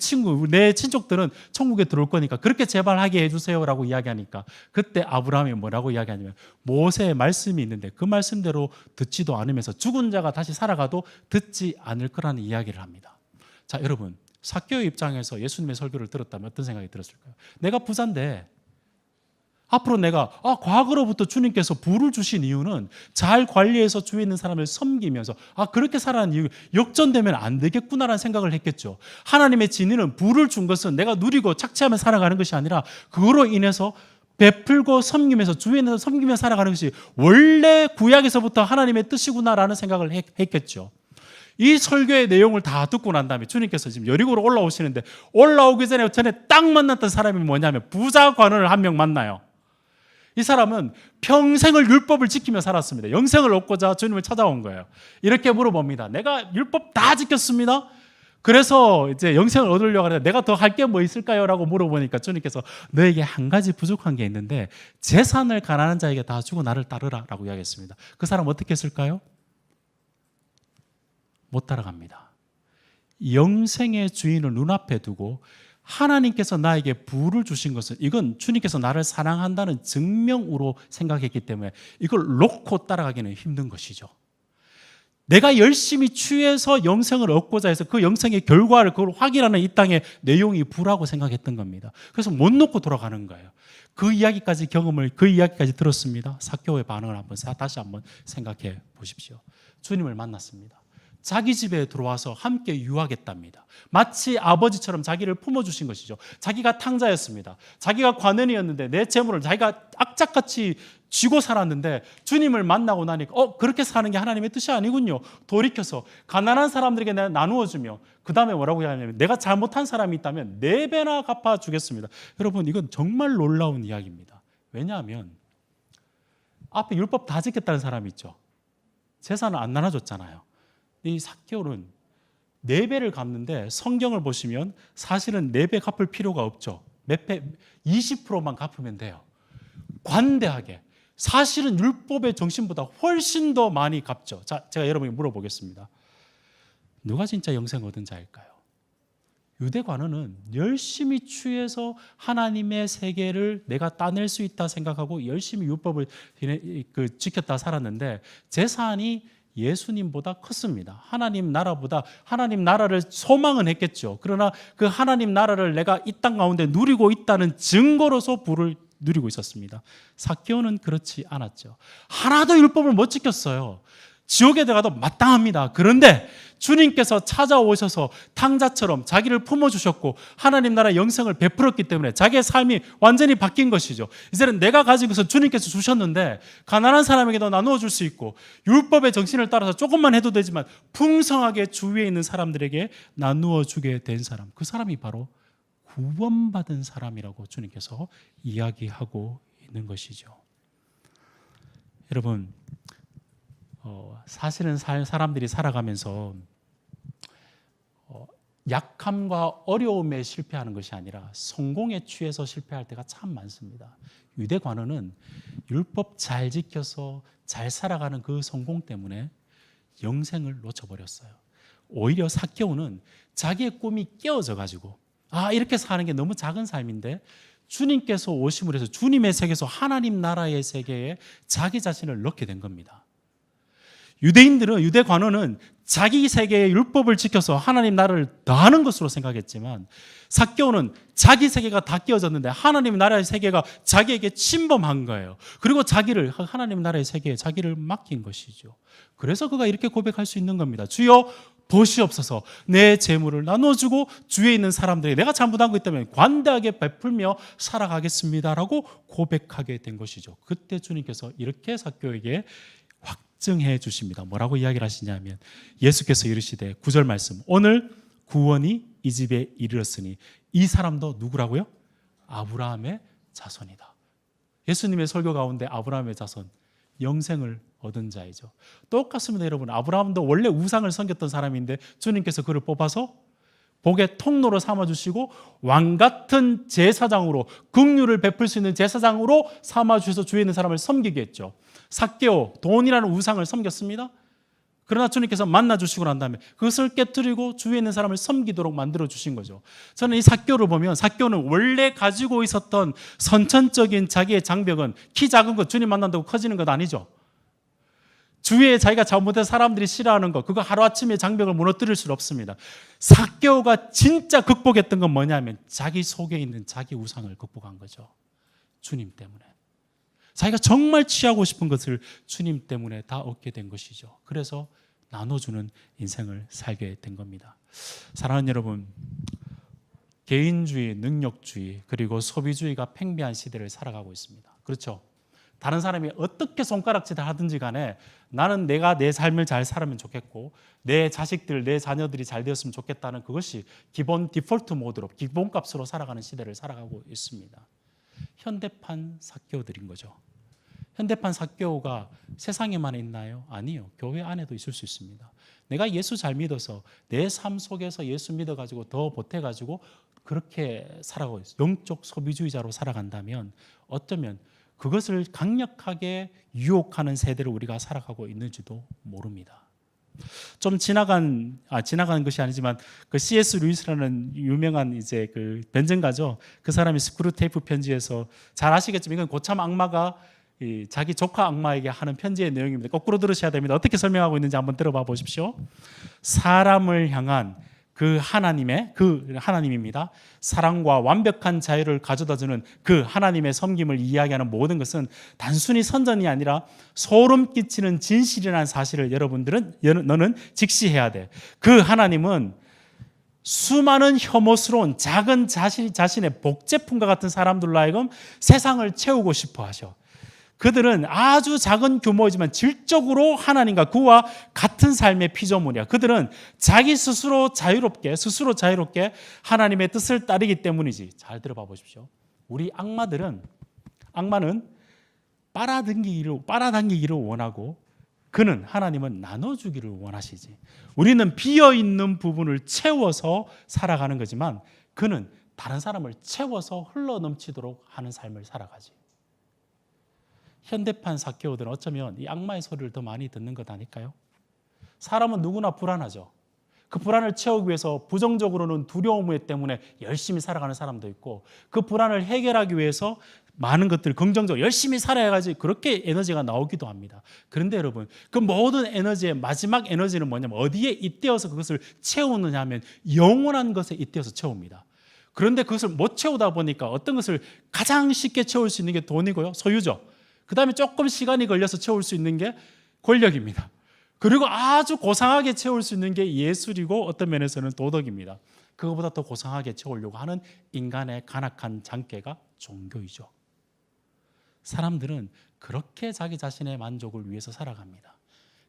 내 친족들은 천국에 들어올 거니까 그렇게 제발 하게 해주세요라고 이야기하니까 그때 아브라함이 뭐라고 이야기하냐면 모세의 말씀이 있는데 그 말씀대로 듣지도 않으면서 죽은 자가 다시 살아가도 듣지 않을 거라는 이야기를 합니다. 자, 여러분, 삭개오의 입장에서 예수님의 설교를 들었다면 어떤 생각이 들었을까요? 내가 부자인데 앞으로 내가 과거로부터 주님께서 부를 주신 이유는 잘 관리해서 주위에 있는 사람을 섬기면서 그렇게 살아가는 이유, 역전되면 안 되겠구나라는 생각을 했겠죠. 하나님의 진리는 부를 준 것은 내가 누리고 착취하며 살아가는 것이 아니라 그거로 인해서 베풀고 섬기면서 주위에 있는 섬기며 살아가는 것이 원래 구약에서부터 하나님의 뜻이구나라는 생각을 했겠죠. 이 설교의 내용을 다 듣고 난 다음에 주님께서 지금 여리고로 올라오시는데 올라오기 전에 딱 만났던 사람이 뭐냐면 부자 관원을 한 명 만나요. 이 사람은 평생을 율법을 지키며 살았습니다. 영생을 얻고자 주님을 찾아온 거예요. 이렇게 물어봅니다. 내가 율법 다 지켰습니다. 그래서 이제 영생을 얻으려고 하는데 내가 더 할 게 뭐 있을까요? 라고 물어보니까 주님께서 너에게 한 가지 부족한 게 있는데 재산을 가난한 자에게 다 주고 나를 따르라 라고 이야기했습니다. 그 사람 어떻게 했을까요? 못 따라갑니다. 영생의 주인을 눈앞에 두고 하나님께서 나에게 부를 주신 것은 이건 주님께서 나를 사랑한다는 증명으로 생각했기 때문에 이걸 놓고 따라가기는 힘든 것이죠. 내가 열심히 취해서 영생을 얻고자 해서 그 영생의 결과를 그걸 확인하는 이 땅의 내용이 부라고 생각했던 겁니다. 그래서 못 놓고 돌아가는 거예요. 그 이야기까지 들었습니다. 삭개오의 반응을 다시 한번 생각해 보십시오. 주님을 만났습니다. 자기 집에 들어와서 함께 유하겠답니다. 마치 아버지처럼 자기를 품어주신 것이죠. 자기가 탕자였습니다. 자기가 관원이었는데 내 재물을 자기가 악착같이 쥐고 살았는데 주님을 만나고 나니까 그렇게 사는 게 하나님의 뜻이 아니군요. 돌이켜서 가난한 사람들에게 내가 나누어주며 그 다음에 뭐라고 하냐면 내가 잘못한 사람이 있다면 4배나 갚아주겠습니다. 여러분, 이건 정말 놀라운 이야기입니다. 왜냐하면 앞에 율법 다 지켰다는 사람이 있죠. 재산을 안 나눠줬잖아요. 이 삭개오는 4배를 갚는데 성경을 보시면 사실은 4배 갚을 필요가 없죠. 20%만 갚으면 돼요. 관대하게. 사실은 율법의 정신보다 훨씬 더 많이 갚죠. 자, 제가 여러분에게 물어보겠습니다. 누가 진짜 영생 얻은 자일까요? 유대 관원은 열심히 취해서 하나님의 세계를 내가 따낼 수 있다 생각하고 열심히 율법을 지켰다 살았는데 재산이 예수님보다 컸습니다. 하나님 나라보다 하나님 나라를 소망은 했겠죠. 그러나 그 하나님 나라를 내가 이 땅 가운데 누리고 있다는 증거로서 부를 누리고 있었습니다. 삭개오는 그렇지 않았죠. 하나도 율법을 못 지켰어요. 지옥에 들어가도 마땅합니다. 그런데 주님께서 찾아오셔서 탕자처럼 자기를 품어주셨고 하나님 나라 영생을 베풀었기 때문에 자기의 삶이 완전히 바뀐 것이죠. 이제는 내가 가지고서 주님께서 주셨는데 가난한 사람에게도 나누어 줄 수 있고 율법의 정신을 따라서 조금만 해도 되지만 풍성하게 주위에 있는 사람들에게 나누어 주게 된 사람, 그 사람이 바로 구원받은 사람이라고 주님께서 이야기하고 있는 것이죠. 여러분, 사실은 사람들이 살아가면서 약함과 어려움에 실패하는 것이 아니라 성공에 취해서 실패할 때가 참 많습니다. 유대 관원은 율법 잘 지켜서 잘 살아가는 그 성공 때문에 영생을 놓쳐버렸어요. 오히려 삭개오는 자기의 꿈이 깨어져 가지고 이렇게 사는 게 너무 작은 삶인데 주님께서 오심을 해서 주님의 세계에서 하나님 나라의 세계에 자기 자신을 넣게 된 겁니다. 유대 관원은 자기 세계의 율법을 지켜서 하나님 나라를 더하는 것으로 생각했지만 삭개오는 자기 세계가 다 깨어졌는데 하나님 나라의 세계가 자기에게 침범한 거예요. 그리고 하나님 나라의 세계에 자기를 맡긴 것이죠. 그래서 그가 이렇게 고백할 수 있는 겁니다. 주여 보시옵소서, 내 재물을 나눠주고 주위에 있는 사람들에게 내가 잘못한 거 있다면 관대하게 베풀며 살아가겠습니다라고 고백하게 된 것이죠. 그때 주님께서 이렇게 삭개오에게 확증해 주십니다. 뭐라고 이야기를 하시냐면 예수께서 이르시되 9절 말씀, 오늘 구원이 이 집에 이르렀으니 이 사람도 누구라고요? 아브라함의 자손이다. 예수님의 설교 가운데 아브라함의 자손, 영생을 얻은 자이죠. 똑같습니다, 여러분. 아브라함도 원래 우상을 섬겼던 사람인데 주님께서 그를 뽑아서 복의 통로로 삼아주시고 왕 같은 제사장으로, 긍휼을 베풀 수 있는 제사장으로 삼아주셔서 주위에 있는 사람을 섬기게 했죠. 삭개오, 돈이라는 우상을 섬겼습니다. 그러나 주님께서 만나주시고 난 다음에 그것을 깨뜨리고 주위에 있는 사람을 섬기도록 만들어주신 거죠. 저는 이 삭개오를 보면, 삭개오는 원래 가지고 있었던 선천적인 자기의 장벽은 키 작은 것, 주님 만난다고 커지는 것 아니죠. 주위에 자기가 잘못해서 사람들이 싫어하는 것, 그거 하루아침에 장벽을 무너뜨릴 수 없습니다. 삭개오가 진짜 극복했던 건 뭐냐면 자기 속에 있는 자기 우상을 극복한 거죠. 주님 때문에. 자기가 정말 취하고 싶은 것을 주님 때문에 다 얻게 된 것이죠. 그래서 나눠주는 인생을 살게 된 겁니다. 사랑하는 여러분, 개인주의, 능력주의, 그리고 소비주의가 팽배한 시대를 살아가고 있습니다. 그렇죠? 다른 사람이 어떻게 손가락질을 하든지 간에 나는 내가 내 삶을 잘 살면 좋겠고 내 자식들, 내 자녀들이 잘 되었으면 좋겠다는 그것이 기본 디폴트 모드로, 기본값으로 살아가는 시대를 살아가고 있습니다. 현대판 삭개오들인 거죠. 현대판 삭개오가 세상에만 있나요? 아니요. 교회 안에도 있을 수 있습니다. 내가 예수 잘 믿어서 내 삶 속에서 예수 믿어가지고 더 보태가지고 그렇게 살아가고 있어요. 영적 소비주의자로 살아간다면 어쩌면 그것을 강력하게 유혹하는 세대를 우리가 살아가고 있는지도 모릅니다. 좀 지나간 것이 아니지만 그 C.S. 루이스라는 유명한 이제 그 변증가죠. 그 사람이 스크루테이프 편지에서 잘 아시겠지만 이건 고참 악마가 자기 조카 악마에게 하는 편지의 내용입니다. 거꾸로 들으셔야 됩니다. 어떻게 설명하고 있는지 한번 들어봐 보십시오. 사람을 향한 그 하나님입니다. 사랑과 완벽한 자유를 가져다주는 그 하나님의 섬김을 이야기하는 모든 것은 단순히 선전이 아니라 소름 끼치는 진실이라는 사실을 너는 직시해야 돼. 그 하나님은 수많은 혐오스러운 작은 자신의 복제품과 같은 사람들로 하여금 세상을 채우고 싶어 하셔. 그들은 아주 작은 규모이지만 질적으로 하나님과 그와 같은 삶의 피조물이야. 그들은 자기 스스로 자유롭게 하나님의 뜻을 따르기 때문이지. 잘 들어봐 보십시오. 우리 악마는 빨아당기기를 원하고 하나님은 나눠주기를 원하시지. 우리는 비어있는 부분을 채워서 살아가는 거지만 그는 다른 사람을 채워서 흘러넘치도록 하는 삶을 살아가지. 현대판 삭개오들은 어쩌면 이 악마의 소리를 더 많이 듣는 것 아닐까요? 사람은 누구나 불안하죠. 그 불안을 채우기 위해서 부정적으로는 두려움 때문에 열심히 살아가는 사람도 있고 그 불안을 해결하기 위해서 많은 것들 긍정적으로 열심히 살아야지 그렇게 에너지가 나오기도 합니다. 그런데 여러분, 그 모든 에너지의 마지막 에너지는 뭐냐면 어디에 잇대어서 그것을 채우느냐 하면 영원한 것에 잇대어서 채웁니다. 그런데 그것을 못 채우다 보니까 어떤 것을 가장 쉽게 채울 수 있는 게 돈이고요, 소유죠. 그 다음에 조금 시간이 걸려서 채울 수 있는 게 권력입니다. 그리고 아주 고상하게 채울 수 있는 게 예술이고 어떤 면에서는 도덕입니다. 그거보다 더 고상하게 채우려고 하는 인간의 간악한 장깨가 종교이죠. 사람들은 그렇게 자기 자신의 만족을 위해서 살아갑니다.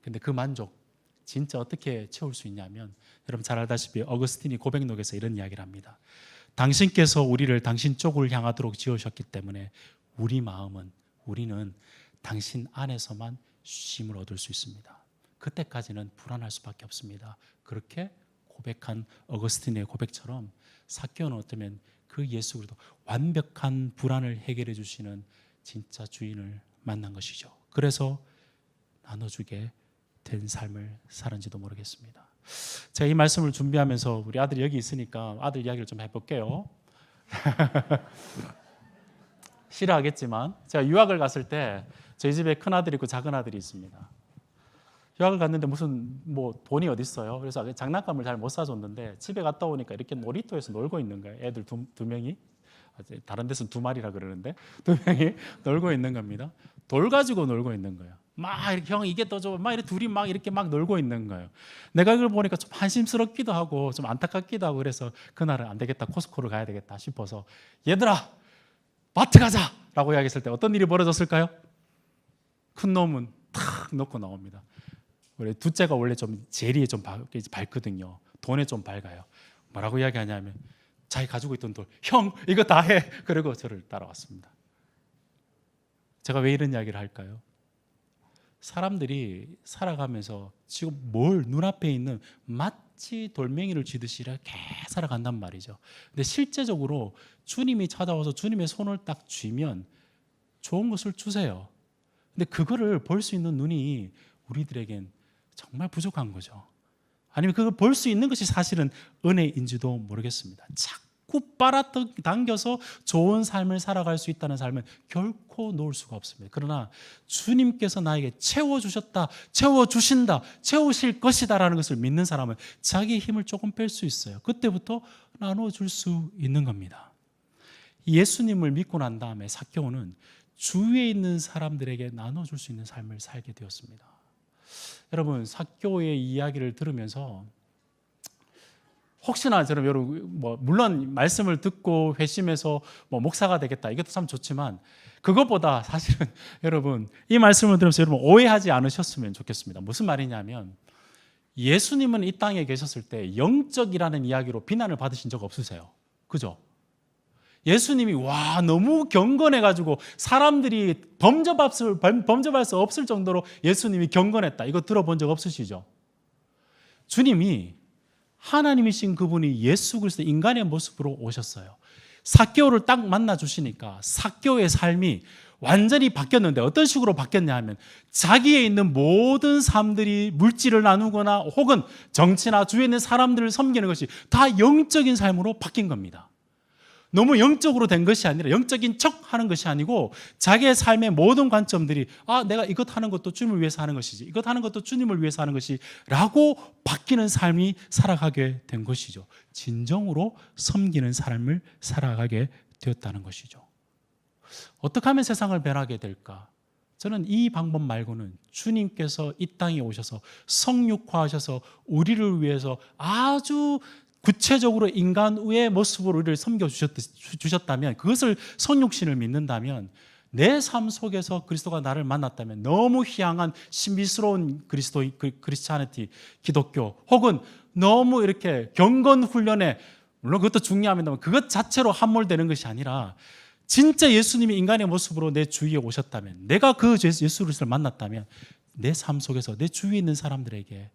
근데 그 만족 진짜 어떻게 채울 수 있냐면 여러분 잘 알다시피 어거스틴이 고백록에서 이런 이야기를 합니다. 당신께서 우리를 당신 쪽을 향하도록 지으셨기 때문에 우리는 당신 안에서만 쉼을 얻을 수 있습니다. 그때까지는 불안할 수밖에 없습니다. 그렇게 고백한 어거스틴의 고백처럼 삭개오는 어쩌면 그 예수 그리스도 완벽한 불안을 해결해 주시는 진짜 주인을 만난 것이죠. 그래서 나눠주게 된 삶을 살은지도 모르겠습니다. 제가 이 말씀을 준비하면서 우리 아들이 여기 있으니까 아들 이야기를 좀 해볼게요. 싫어하겠지만 제가 유학을 갔을 때 저희 집에 큰 아들이 있고 작은 아들이 있습니다. 유학을 갔는데 무슨 돈이 어디 있어요? 그래서 장난감을 잘 못 사줬는데 집에 갔다 오니까 이렇게 놀이터에서 놀고 있는 거예요. 애들 두 명이. 다른 데서는 두 마리라 그러는데 두 명이 놀고 있는 겁니다. 돌 가지고 놀고 있는 거예요. 막 이렇게 형 이게 더 줘. 막 이렇게 둘이 막 이렇게 막 놀고 있는 거예요. 내가 그걸 보니까 좀 한심스럽기도 하고 좀 안타깝기도 하고 그래서 그날은 안 되겠다. 코스코를 가야 되겠다 싶어서 얘들아 마트 가자라고 이야기했을 때 어떤 일이 벌어졌을까요? 큰 놈은 탁 놓고 나옵니다. 원래 둘째가 원래 좀 재리에 좀 밝거든요. 돈에 좀 밝아요. 뭐라고 이야기하냐면 자기 가지고 있던 돌, 형 이거 다 해. 그리고 저를 따라왔습니다. 제가 왜 이런 이야기를 할까요? 사람들이 살아가면서 지금 뭘 눈앞에 있는 마치 돌멩이를 쥐듯이 이렇게 살아간단 말이죠. 근데 실제적으로 주님이 찾아와서 주님의 손을 딱 쥐면 좋은 것을 주세요. 근데 그거를 볼 수 있는 눈이 우리들에겐 정말 부족한 거죠. 아니면 그걸 볼 수 있는 것이 사실은 은혜인지도 모르겠습니다. 자꾸 빨아당겨서 좋은 삶을 살아갈 수 있다는 삶은 결코 놓을 수가 없습니다. 그러나 주님께서 나에게 채워주셨다, 채워주신다, 채우실 것이다라는 것을 믿는 사람은 자기의 힘을 조금 뺄 수 있어요. 그때부터 나눠줄 수 있는 겁니다. 예수님을 믿고 난 다음에 삭개오는 주위에 있는 사람들에게 나눠줄 수 있는 삶을 살게 되었습니다. 여러분, 삭개오의 이야기를 들으면서 혹시나 저는 여러분 물론 말씀을 듣고 회심해서 목사가 되겠다, 이것도 참 좋지만 그것보다 사실은 여러분 이 말씀을 들으면서 여러분 오해하지 않으셨으면 좋겠습니다. 무슨 말이냐면 예수님은 이 땅에 계셨을 때 영적이라는 이야기로 비난을 받으신 적 없으세요. 그죠? 예수님이 너무 경건해가지고 사람들이 범접할 수 없을 정도로 예수님이 경건했다, 이거 들어본 적 없으시죠? 주님이 하나님이신 그분이 예수 그리스도 인간의 모습으로 오셨어요. 삭개오를 딱 만나 주시니까 삭개오의 삶이 완전히 바뀌었는데 어떤 식으로 바뀌었냐 하면 자기에 있는 모든 삶들이 물질을 나누거나 혹은 정치나 주위에 있는 사람들을 섬기는 것이 다 영적인 삶으로 바뀐 겁니다. 너무 영적으로 된 것이 아니라 영적인 척 하는 것이 아니고 자기의 삶의 모든 관점들이 내가 이것 하는 것도 주님을 위해서 하는 것이지, 이것 하는 것도 주님을 위해서 하는 것이 라고 바뀌는 삶이 살아가게 된 것이죠. 진정으로 섬기는 삶을 살아가게 되었다는 것이죠. 어떻게 하면 세상을 변하게 될까? 저는 이 방법 말고는 주님께서 이 땅에 오셔서 성육화하셔서 우리를 위해서 아주 구체적으로 인간의 모습으로 우리를 섬겨주셨다면, 그것을 성육신을 믿는다면, 내 삶 속에서 그리스도가 나를 만났다면 너무 희한한 신비스러운 크리스찬리티, 기독교, 혹은 너무 이렇게 경건 훈련에, 물론 그것도 중요합니다만 그것 자체로 함몰되는 것이 아니라 진짜 예수님이 인간의 모습으로 내 주위에 오셨다면, 내가 그 예수 그리스도를 만났다면 내 삶 속에서 내 주위에 있는 사람들에게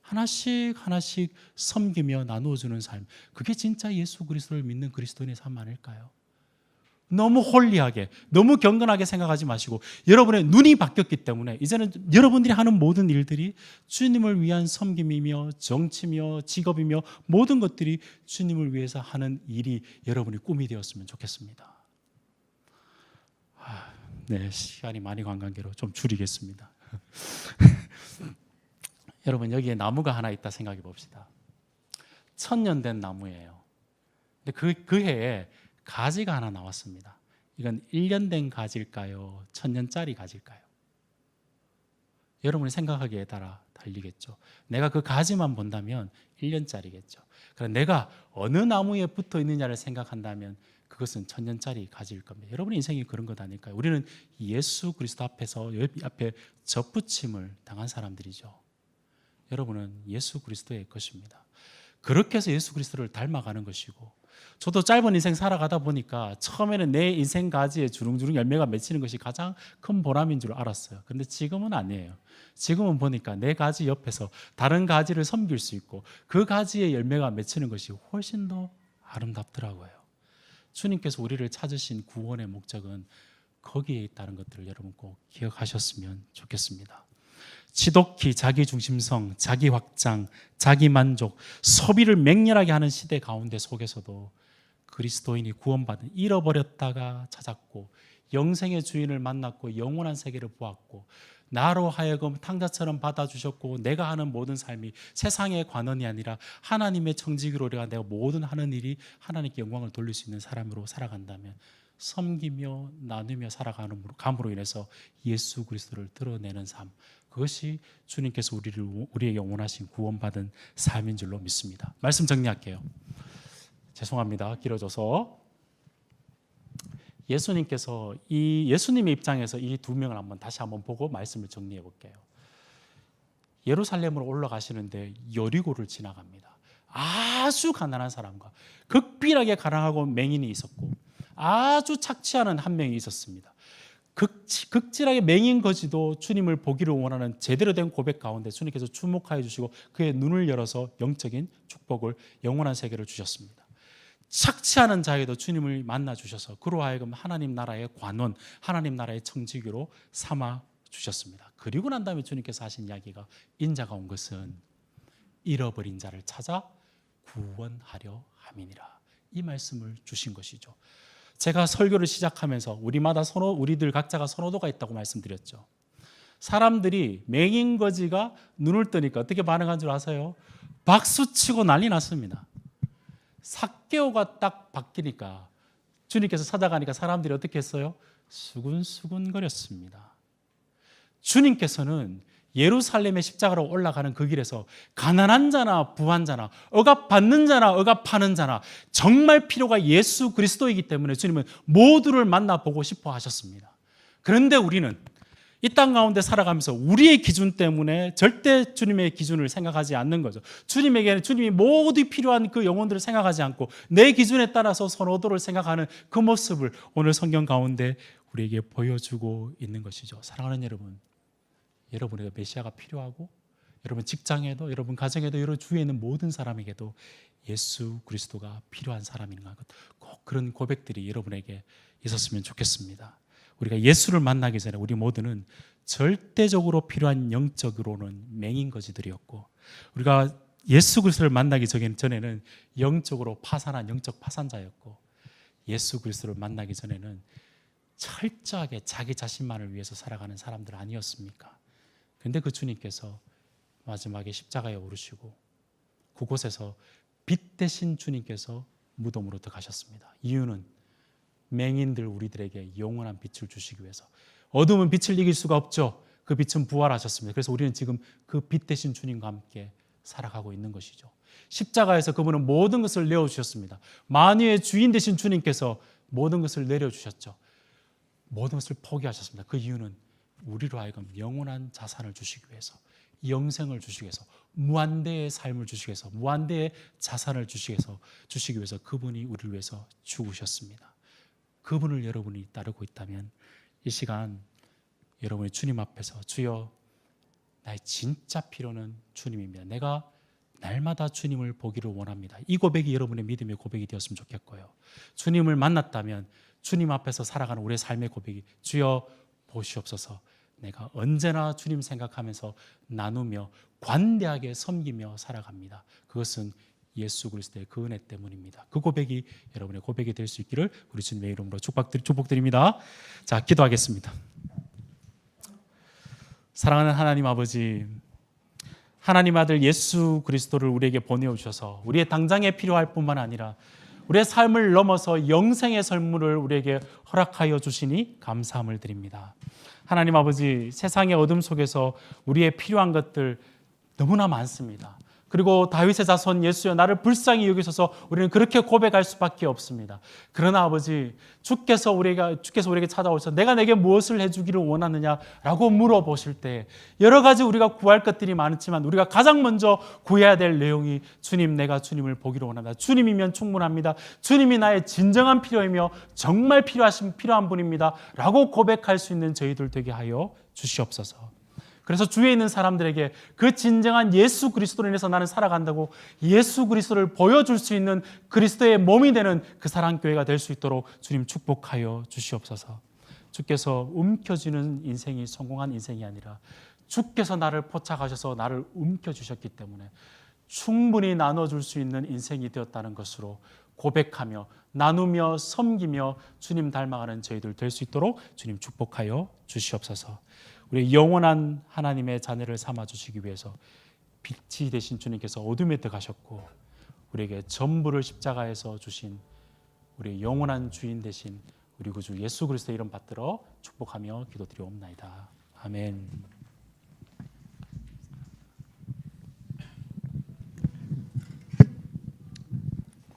하나씩 하나씩 섬기며 나누어주는 삶, 그게 진짜 예수 그리스도를 믿는 그리스도인의 삶 아닐까요? 너무 홀리하게, 너무 경건하게 생각하지 마시고 여러분의 눈이 바뀌었기 때문에 이제는 여러분들이 하는 모든 일들이 주님을 위한 섬김이며 정치며 직업이며 모든 것들이 주님을 위해서 하는 일이 여러분의 꿈이 되었으면 좋겠습니다. 네, 시간이 많이 간 관계로 좀 줄이겠습니다. 여러분, 여기에 나무가 하나 있다 생각해 봅시다. 1000년 된 나무예요. 근데 그 해에 가지가 하나 나왔습니다. 이건 1년 된 가지일까요? 1000년짜리 가지일까요? 여러분이 생각하기에 따라 달리겠죠. 내가 그 가지만 본다면 1년짜리겠죠. 그럼 내가 어느 나무에 붙어 있느냐를 생각한다면 그것은 1000년짜리 가지일 겁니다. 여러분의 인생이 그런 것 아닐까요? 우리는 예수 그리스도 앞에서 앞에 접붙임을 당한 사람들이죠. 여러분은 예수 그리스도의 것입니다. 그렇게 해서 예수 그리스도를 닮아가는 것이고, 저도 짧은 인생 살아가다 보니까 처음에는 내 인생 가지에 주릉주릉 열매가 맺히는 것이 가장 큰 보람인 줄 알았어요. 그런데 지금은 아니에요. 지금은 보니까 내 가지 옆에서 다른 가지를 섬길 수 있고 그 가지에 열매가 맺히는 것이 훨씬 더 아름답더라고요. 주님께서 우리를 찾으신 구원의 목적은 거기에 있다는 것들을 여러분 꼭 기억하셨으면 좋겠습니다. 지독히 자기중심성, 자기확장, 자기만족, 소비를 맹렬하게 하는 시대 가운데 속에서도 그리스도인이 구원받은, 잃어버렸다가 찾았고 영생의 주인을 만났고 영원한 세계를 보았고 나로 하여금 탕자처럼 받아주셨고 내가 하는 모든 삶이 세상의 관원이 아니라 하나님의 청지기로 내가 모든 하는 일이 하나님께 영광을 돌릴 수 있는 사람으로 살아간다면 섬기며 나누며 살아감으로 인해서 예수 그리스도를 드러내는 삶, 그것이 주님께서 우리에게 원하신 구원받은 삶인 줄로 믿습니다. 말씀 정리할게요. 죄송합니다. 길어져서. 예수님의 입장에서 이 두 명을 다시 한번 보고 말씀을 정리해 볼게요. 예루살렘으로 올라가시는데 여리고를 지나갑니다. 아주 가난한 사람과 극비하게 가난하고 맹인이 있었고 아주 착취하는 한 명이 있었습니다. 극진하게 맹인 거지도 주님을 보기를 원하는 제대로 된 고백 가운데 주님께서 주목하여 주시고 그의 눈을 열어서 영적인 축복을, 영원한 세계를 주셨습니다. 착취하는 자에게도 주님을 만나 주셔서 그로 하여금 하나님 나라의 관원, 하나님 나라의 청지기로 삼아 주셨습니다. 그리고 난 다음에 주님께서 하신 이야기가 인자가 온 것은 잃어버린 자를 찾아 구원하려 함이니라. 이 말씀을 주신 것이죠. 제가 설교를 시작하면서 우리들 각자가 선호도가 있다고 말씀드렸죠. 사람들이 맹인거지가 눈을 뜨니까 어떻게 반응한 줄 아세요? 박수치고 난리 났습니다. 삭개오가 딱 바뀌니까, 주님께서 찾아가니까 사람들이 어떻게 했어요? 수군수군거렸습니다. 주님께서는 예루살렘의 십자가로 올라가는 그 길에서 가난한 자나 부한 자나 억압받는 자나 억압하는 자나 정말 필요가 예수 그리스도이기 때문에 주님은 모두를 만나보고 싶어 하셨습니다. 그런데 우리는 이 땅 가운데 살아가면서 우리의 기준 때문에 절대 주님의 기준을 생각하지 않는 거죠. 주님에게는 주님이 모두 필요한 그 영혼들을 생각하지 않고 내 기준에 따라서 선호도를 생각하는 그 모습을 오늘 성경 가운데 우리에게 보여주고 있는 것이죠. 사랑하는 여러분, 여러분에게 메시아가 필요하고 여러분 직장에도, 여러분 가정에도, 여러분 주위에 있는 모든 사람에게도 예수 그리스도가 필요한 사람인가, 꼭 그런 고백들이 여러분에게 있었으면 좋겠습니다. 우리가 예수를 만나기 전에 우리 모두는 절대적으로 필요한 영적으로는 맹인거지들이었고, 우리가 예수 그리스도를 만나기 전에는 영적으로 파산한 영적 파산자였고, 예수 그리스도를 만나기 전에는 철저하게 자기 자신만을 위해서 살아가는 사람들 아니었습니까? 그런데 그 주님께서 마지막에 십자가에 오르시고 그곳에서 빛 대신 주님께서 무덤으로 들어가셨습니다. 이유는 맹인들 우리들에게 영원한 빛을 주시기 위해서. 어둠은 빛을 이길 수가 없죠. 그 빛은 부활하셨습니다. 그래서 우리는 지금 그 빛 대신 주님과 함께 살아가고 있는 것이죠. 십자가에서 그분은 모든 것을 내어주셨습니다. 만유의 주인 되신 주님께서 모든 것을 내려주셨죠. 모든 것을 포기하셨습니다. 그 이유는 우리로 하여금 영원한 자산을 주시기 위해서, 영생을 주시기 위해서, 무한대의 삶을 주시기 위해서, 무한대의 자산을 주시기 위해서 그분이 우리를 위해서 죽으셨습니다. 그분을 여러분이 따르고 있다면 이 시간 여러분이 주님 앞에서 주여, 나의 진짜 필요는 주님입니다. 내가 날마다 주님을 보기를 원합니다. 이 고백이 여러분의 믿음의 고백이 되었으면 좋겠고요. 주님을 만났다면 주님 앞에서 살아가는 우리의 삶의 고백이 주여 보시옵소서, 내가 언제나 주님 생각하면서 나누며 관대하게 섬기며 살아갑니다. 그것은 예수 그리스도의 그 은혜 때문입니다. 그 고백이 여러분의 고백이 될 수 있기를 우리 주님의 이름으로 축복드립니다. 자, 기도하겠습니다. 사랑하는 하나님 아버지, 하나님 아들 예수 그리스도를 우리에게 보내주셔서 우리의 당장에 필요할 뿐만 아니라 우리의 삶을 넘어서 영생의 선물을 우리에게 허락하여 주시니 감사함을 드립니다. 하나님 아버지, 세상의 어둠 속에서 우리의 필요한 것들 너무나 많습니다. 그리고 다윗의 자손 예수여, 나를 불쌍히 여기셔서 우리는 그렇게 고백할 수밖에 없습니다. 그러나 아버지, 주께서 우리에게 찾아오셔서 내가 내게 무엇을 해주기를 원하느냐라고 물어보실 때 여러 가지 우리가 구할 것들이 많지만 우리가 가장 먼저 구해야 될 내용이 주님, 내가 주님을 보기를 원한다. 주님이면 충분합니다. 주님이 나의 진정한 필요이며 정말 필요한 분입니다. 라고 고백할 수 있는 저희들 되게 하여 주시옵소서. 그래서 주위에 있는 사람들에게 그 진정한 예수 그리스도로 인해서 나는 살아간다고 예수 그리스도를 보여줄 수 있는 그리스도의 몸이 되는 그 사랑교회가 될 수 있도록 주님 축복하여 주시옵소서. 주께서 움켜쥐는 인생이 성공한 인생이 아니라 주께서 나를 포착하셔서 나를 움켜주셨기 때문에 충분히 나눠줄 수 있는 인생이 되었다는 것으로 고백하며 나누며 섬기며 주님 닮아가는 저희들 될 수 있도록 주님 축복하여 주시옵소서. 우리 영원한 하나님의 자녀를 삼아주시기 위해서 빛이 되신 주님께서 어둠에 들어가셨고 우리에게 전부를 십자가에서 주신 우리 영원한 주인 되신 우리 구주 예수 그리스도의 이름 받들어 축복하며 기도드리옵나이다. 아멘.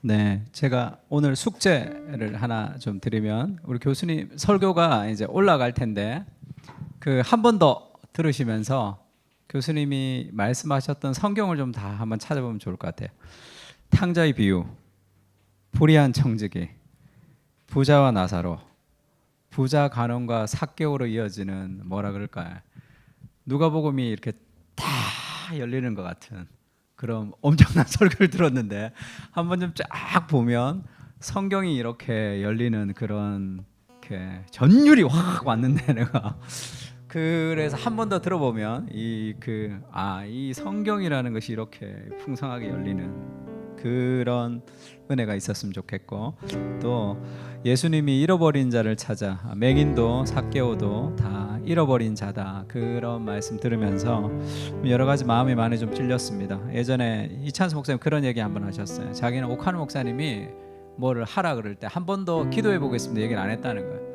네, 제가 오늘 숙제를 하나 좀 드리면, 우리 교수님 설교가 이제 올라갈 텐데 그 한 번 더 들으시면서 교수님이 말씀하셨던 성경을 좀 다 한번 찾아보면 좋을 것 같아요. 탕자의 비유, 불의한 청지기, 부자와 나사로, 부자 간원과 삭개오로 이어지는 뭐라 그럴까요? 누가복음이 이렇게 다 열리는 것 같은 그런 엄청난 설교를 들었는데 한번 좀 쫙 보면 성경이 이렇게 열리는 그런 이렇게 전율이 확 왔는데 내가 그래서 한 번 더 들어보면 이 성경이라는 것이 이렇게 풍성하게 열리는 그런 은혜가 있었으면 좋겠고, 또 예수님이 잃어버린 자를 찾아 맹인도 삭개오도 다 잃어버린 자다, 그런 말씀 들으면서 여러 가지 마음이 많이 좀 찔렸습니다. 예전에 이찬수 목사님 그런 얘기 한번 하셨어요. 자기는 오카노 목사님이 뭐를 하라 그럴 때 한 번 더 기도해 보겠습니다 얘기를 안 했다는 거예요.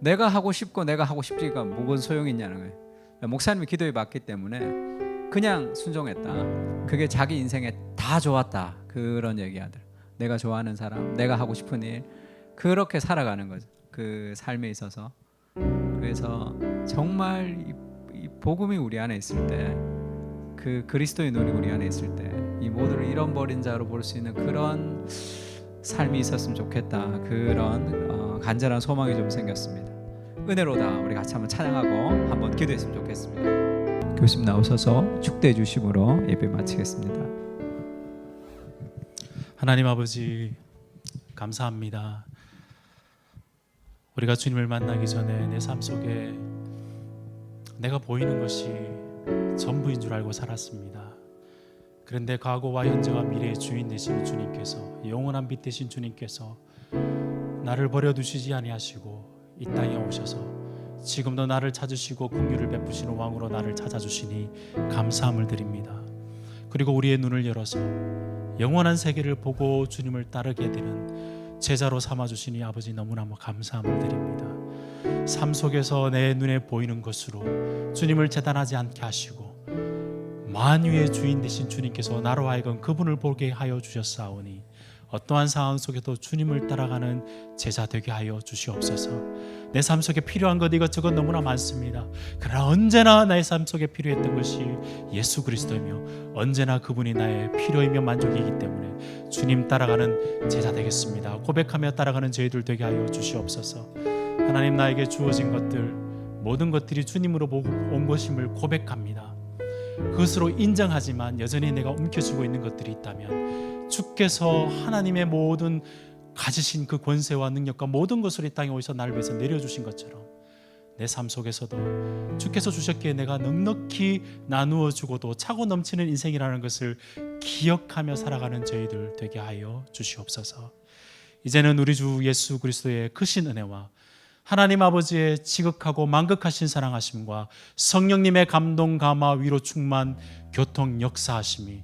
내가 하고 싶고 내가 하고 싶지가 뭐건 소용이 있냐는 거예요. 목사님이 기도해 봤기 때문에 그냥 순종했다. 그게 자기 인생에 다 좋았다, 그런 얘기하더라. 내가 좋아하는 사람, 내가 하고 싶은 일, 그렇게 살아가는 거죠, 그 삶에 있어서. 그래서 정말 이 복음이 우리 안에 있을 때, 그 그리스도의 눈이 우리 안에 있을 때 이 모두를 잃어버린 자로 볼 수 있는 그런 삶이 있었으면 좋겠다, 그런 간절한 소망이 좀 생겼습니다. 은혜로다 우리 같이 한번 찬양하고 한번 기도했으면 좋겠습니다. 교수님 나오셔서 축도해 주심으로 예배 마치겠습니다. 하나님 아버지 감사합니다. 우리가 주님을 만나기 전에 내 삶 속에 내가 보이는 것이 전부인 줄 알고 살았습니다. 그런데 과거와 현재와 미래의 주인 되신 주님께서, 영원한 빛 되신 주님께서 나를 버려두시지 아니하시고 이 땅에 오셔서 지금도 나를 찾으시고 긍휼을 베푸시는 왕으로 나를 찾아주시니 감사함을 드립니다. 그리고 우리의 눈을 열어서 영원한 세계를 보고 주님을 따르게 되는 제자로 삼아주시니 아버지 너무나 감사함을 드립니다. 삶 속에서 내 눈에 보이는 것으로 주님을 재단하지 않게 하시고 만유의 주인 되신 주님께서 나로 하여금 그분을 보게 하여 주셨사오니 어떠한 상황 속에도 주님을 따라가는 제자 되게 하여 주시옵소서. 내 삶 속에 필요한 것 이것저것 너무나 많습니다. 그러나 언제나 나의 삶 속에 필요했던 것이 예수 그리스도이며 언제나 그분이 나의 필요이며 만족이기 때문에 주님 따라가는 제자 되겠습니다. 고백하며 따라가는 저희들 되게 하여 주시옵소서. 하나님, 나에게 주어진 것들 모든 것들이 주님으로 온 것임을 고백합니다. 그것으로 인정하지만 여전히 내가 움켜쥐고 있는 것들이 있다면 주께서 하나님의 모든 가지신 그 권세와 능력과 모든 것으로 이 땅에 오셔서 나를 위해서 내려주신 것처럼 내 삶 속에서도 주께서 주셨기에 내가 넉넉히 나누어 주고도 차고 넘치는 인생이라는 것을 기억하며 살아가는 저희들 되게 하여 주시옵소서. 이제는 우리 주 예수 그리스도의 크신 은혜와 하나님 아버지의 지극하고 만극하신 사랑하심과 성령님의 감동, 감화, 위로, 충만, 교통, 역사하심이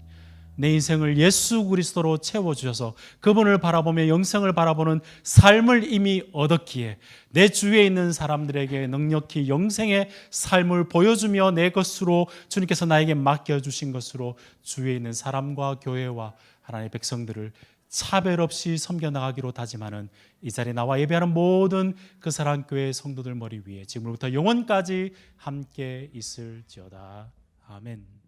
내 인생을 예수 그리스도로 채워주셔서 그분을 바라보며 영생을 바라보는 삶을 이미 얻었기에 내 주위에 있는 사람들에게 넉넉히 영생의 삶을 보여주며 내 것으로 주님께서 나에게 맡겨주신 것으로 주위에 있는 사람과 교회와 하나님의 백성들을 차별 없이 섬겨나가기로 다짐하는 이 자리에 나와 예배하는 모든 그 사랑교회 성도들 머리 위에 지금부터 영원까지 함께 있을지어다. 아멘.